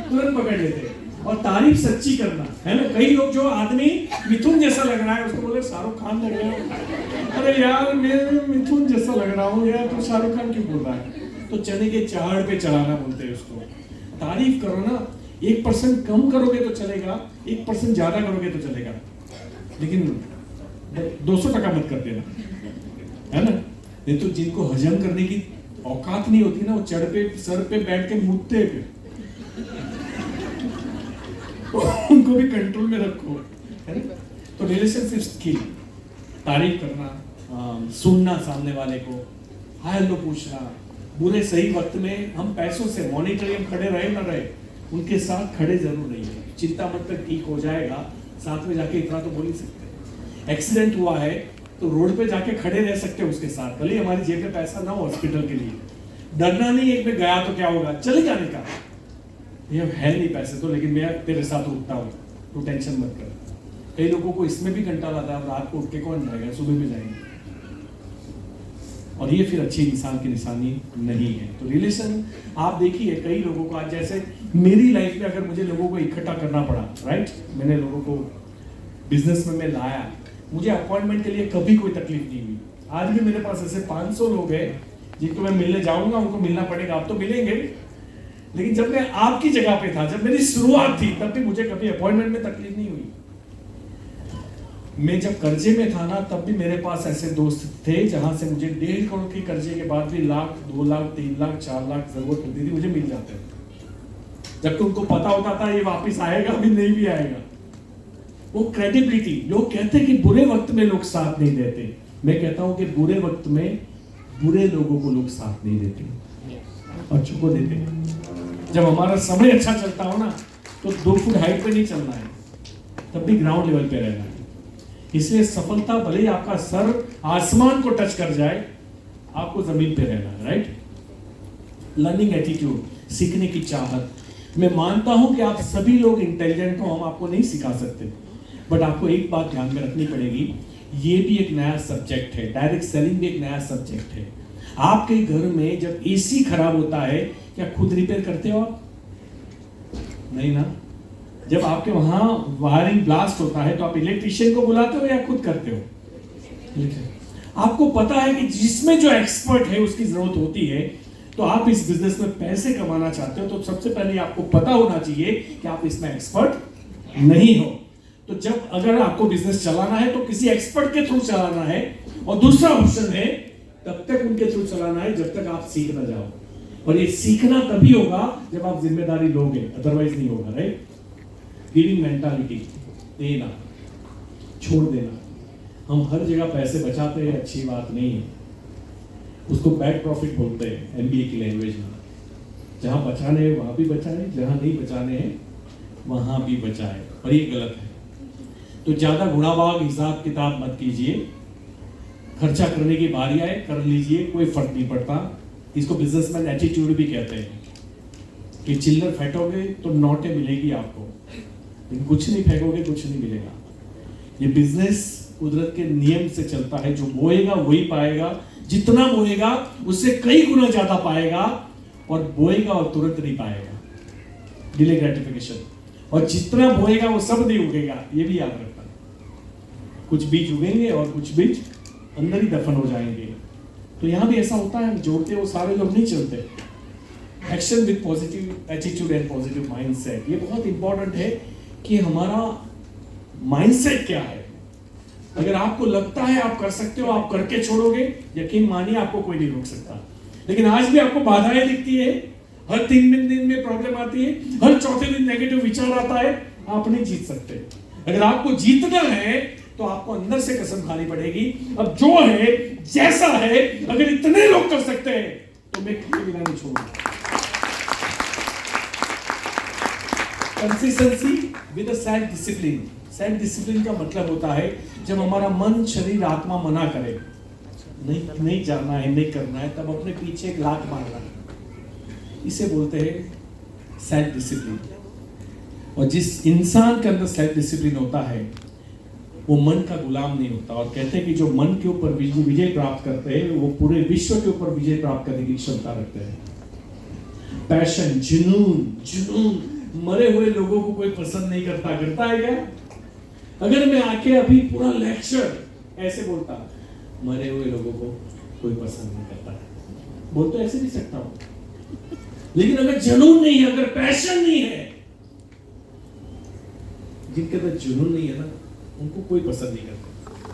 तुरंत पकड़ लेते हैं। और तारीफ सच्ची करना है ना। कई लोग जो आदमी मिथुन जैसा लग रहा है उसको बोले शाहरुख खान लग रहे हो, अरे यार मैं मिथुन जैसा लग रहा हूँ यार, तो शाहरुख खान क्यों बोल रहा है? तो चने के चाड़ पे चढ़ाना बोलते हैं उसको। तारीफ करो ना, 1% कम करोगे तो चलेगा, 1% ज्यादा करोगे तो चलेगा, लेकिन 200% मत कर देना, है ना। नहीं तो जिनको हजम करने की औकात नहीं होती ना, वो चढ़ पे सर पे बैठ के मुद्दे पे उनको भी कंट्रोल में रखो, है ना। तो रिलेशनशिप स्किल, तारीफ करना, सुनना सामने वाले को, हाय हेलो पूछना, बुरे सही वक्त में हम पैसों से मॉनिटरिंग खड़े रहे ना रहे, उनके साथ खड़े जरूर नहीं है। चिंता मत कर, ठीक हो जाएगा, साथ में जाके इतना तो बोल ही सकते। एक्सीडेंट हुआ है तो रोड पे जाके खड़े रह सकते हो उसके साथ, भले हमारी जेब में पैसा ना हो हॉस्पिटल के लिए, डरना नहीं एक में गया तो क्या होगा, चले जाने का, ये है नहीं पैसे तो, लेकिन मैं तेरे साथ उठता हूँ, तू टेंशन मत कर। कई लोगों को इसमें भी घंटा लाता है, रात को उठ के कौन जाएगा, सुबह में जाएंगे, और ये फिर अच्छी इंसान की निशानी नहीं है। तो रिलेशन आप देखिए, कई लोगों को आज, जैसे मेरी लाइफ में अगर मुझे लोगों को इकट्ठा करना पड़ा, राइट, मैंने लोगों को बिजनेस में मैं लाया, मुझे अपॉइंटमेंट के लिए कभी कोई तकलीफ नहीं हुई। आज भी मेरे पास ऐसे 500 लोग हैं जिनको मैं मिलने जाऊंगा, उनको मिलना पड़ेगा, आप तो मिलेंगे, लेकिन जब मैं आपकी जगह पे था, जब मेरी शुरुआत थी, तब भी मुझे कभी अपॉइंटमेंट में तकलीफ नहीं हुई। मैं जब कर्जे में था ना, तब भी मेरे पास ऐसे दोस्त थे जहां से मुझे 1.5 करोड़ के कर्जे के बाद भी लाख, 2 लाख, 3 लाख, 4 लाख जरूरत होती थी, मुझे मिल जाते हैं, जबकि उनको पता होता था ये वापस आएगा भी नहीं भी आएगा। वो क्रेडिबिलिटी, लोग कहते हैं कि बुरे वक्त में लोग साथ नहीं देते, मैं कहता हूं कि बुरे वक्त में बुरे लोगों को लोग साथ नहीं देते, अच्छों को देते हैं। जब हमारा समय अच्छा चलता हो ना, तो 2 फुट हाइट पे नहीं चलना है, तब भी ग्राउंड लेवल पे रहना है। इसलिए सफलता भले ही आपका सर आसमान को टच कर जाए, आपको जमीन पे रहना है, राइट। लर्निंग एटीट्यूड, सीखने की चाहत। मैं मानता हूं कि आप सभी लोग इंटेलिजेंट हो, हम आपको नहीं सिखा सकते, बट आपको एक बात ध्यान में रखनी पड़ेगी, ये भी एक नया सब्जेक्ट है, डायरेक्ट सेलिंग भी एक नया सब्जेक्ट है। आपके घर में जब एसी खराब होता है, क्या खुद रिपेयर करते हो आप? नहीं ना। जब आपके वहां वायरिंग ब्लास्ट होता है तो आप इलेक्ट्रिशियन को बुलाते हो या खुद करते हो? आपको पता है कि जिसमें जो एक्सपर्ट है उसकी जरूरत होती है। तो आप इस बिजनेस में पैसे कमाना चाहते हो तो सबसे पहले आपको पता होना चाहिए कि आप इसमें एक्सपर्ट नहीं हो। तो जब अगर आपको बिजनेस चलाना है तो किसी एक्सपर्ट के थ्रू चलाना है, और दूसरा ऑप्शन है तब तक उनके थ्रू चलाना है जब तक आप सीख ना जाओ। और ये सीखना तभी होगा जब आप जिम्मेदारी लोगे, अदरवाइज नहीं होगा, राइट। गिविंग मेंटालिटी, देना, छोड़ देना। हम हर जगह पैसे बचाते हैं, अच्छी बात नहीं है, उसको बैड प्रॉफिट बोलते हैं एमबीए की लैंग्वेज में। जहां बचाने हैं वहां भी बचाए, जहां नहीं बचाने हैं वहां भी बचाए, और ये गलत है। तो ज्यादा गुणाभाग हिसाब किताब मत कीजिए, खर्चा करने की बारी आए कर लीजिए, कोई फर्क नहीं पड़ता। इसको बिजनेसमैन एटीट्यूड भी कहते हैं कि चिल्लर फेंकोगे तो नोटें मिलेगी आपको, लेकिन कुछ नहीं फेंकोगे कुछ नहीं मिलेगा। ये बिजनेस कुदरत के नियम से चलता है, जो बोएगा वही पाएगा, जितना बोएगा उससे कई गुना ज्यादा पाएगा, और बोएगा और तुरंत नहीं पाएगा, डिले ग्रेटिफिकेशन। और जितना बोएगा वो सब नहीं उगेगा, ये भी याद रखना। कुछ बीज उगेंगे और कुछ बीज अंदर ही दफन हो जाएंगे। तो यहां भी ऐसा होता है, जोड़ते वो सारे लोग नहीं चलते। Action with positive attitude and positive mindset, ये बहुत इंपॉर्टेंट है कि हमारा माइंडसेट क्या है। अगर आपको लगता है आप कर सकते हो, आप करके छोड़ोगे, यकीन मानिए आपको कोई नहीं रोक सकता। लेकिन आज भी आपको बाधाएं दिखती है, हर 3 दिन में प्रॉब्लम आती है, हर चौथे दिन नेगेटिव विचार आता है, आप नहीं जीत सकते। अगर आपको जीतना है तो आपको अंदर से कसम खानी पड़ेगी, अब जो है जैसा है, अगर इतने लोग कर सकते हैं तो मैं किसी बिना नहीं छोड़ूंगा। Consistency with self discipline. Self discipline का मतलब होता है जब हमारा मन, शरीर, आत्मा मना करे, नहीं जाना है, नहीं करना है, तब अपने पीछे एक लात मारना है, इसे बोलते हैं सेल्फ डिसिप्लिन। और जिस इंसान के अंदर सेल्फ डिसिप्लिन होता है वो मन का गुलाम नहीं होता। और कहते हैं कि जो मन के ऊपर विजय प्राप्त करते हैं वो पूरे विश्व के ऊपर विजय प्राप्त करने की क्षमता रखते हैं। पैशन, जुनून, मरे हुए लोगों को कोई पसंद नहीं करता, करता है क्या? अगर मैं आके अभी पूरा लेक्चर ऐसे बोलता, मरे हुए लोगों को कोई पसंद नहीं करता, बोल तो ऐसे नहीं सकता हूं। लेकिन अगर जुनून नहीं है, अगर पैशन नहीं है, जिनके अंदर जुनून नहीं है ना, उनको कोई पसंद नहीं करता।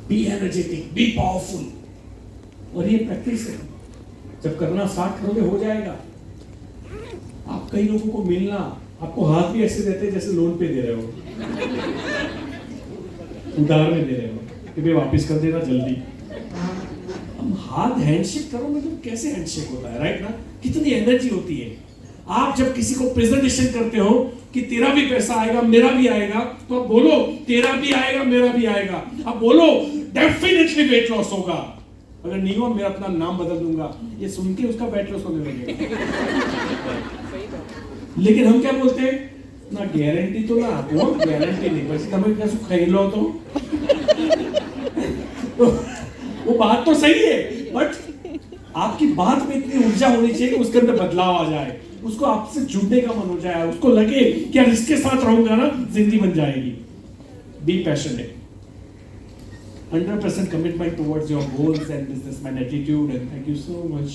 Be energetic, B powerful. और ये प्रैक्टिस है, जब करना स्टार्ट करोगे हो जाएगा। आप कई लोगों को मिलना, आपको हाथ भी ऐसे देते जैसे लोन पे दे रहे हो, उधार में दे रहे हो। कि भाई वापस कर देना जल्दी। अब हाथ हैंडशेक करो मतलब कैसे हैंडशेक होता है, राइट ना? कितनी एनर्जी होती है। आप जब किसी को प्रेजेंटेशन करते हो कि तेरा भी पैसा आएगा मेरा भी आएगा, तो आप बोलो तेरा भी आएगा मेरा भी आएगा। आप बोलो डेफिनेटली वेट लॉस होगा। अगर नहीं हुआ मैं अपना नाम बदल दूंगा, ये सुन के उसका वेट लॉस होने लगेगा। लेकिन हम क्या बोलते हैं ना, गारंटी तो ना वो गारंटी नहीं, बस તમે કશું ખાઈ લો तो वो बात तो सही है, बट आपकी बात में इतनी ऊर्जा होनी चाहिए कि उसके अंदर बदलाव आ जाए, उसको आपसे जुड़ने का मन हो जाए, उसको लगे कि यार इसके साथ रहूंगा ना जिंदगी बन जाएगी। Be passionate, 100% commitment towards your goals and businessman attitude, and thank you so much.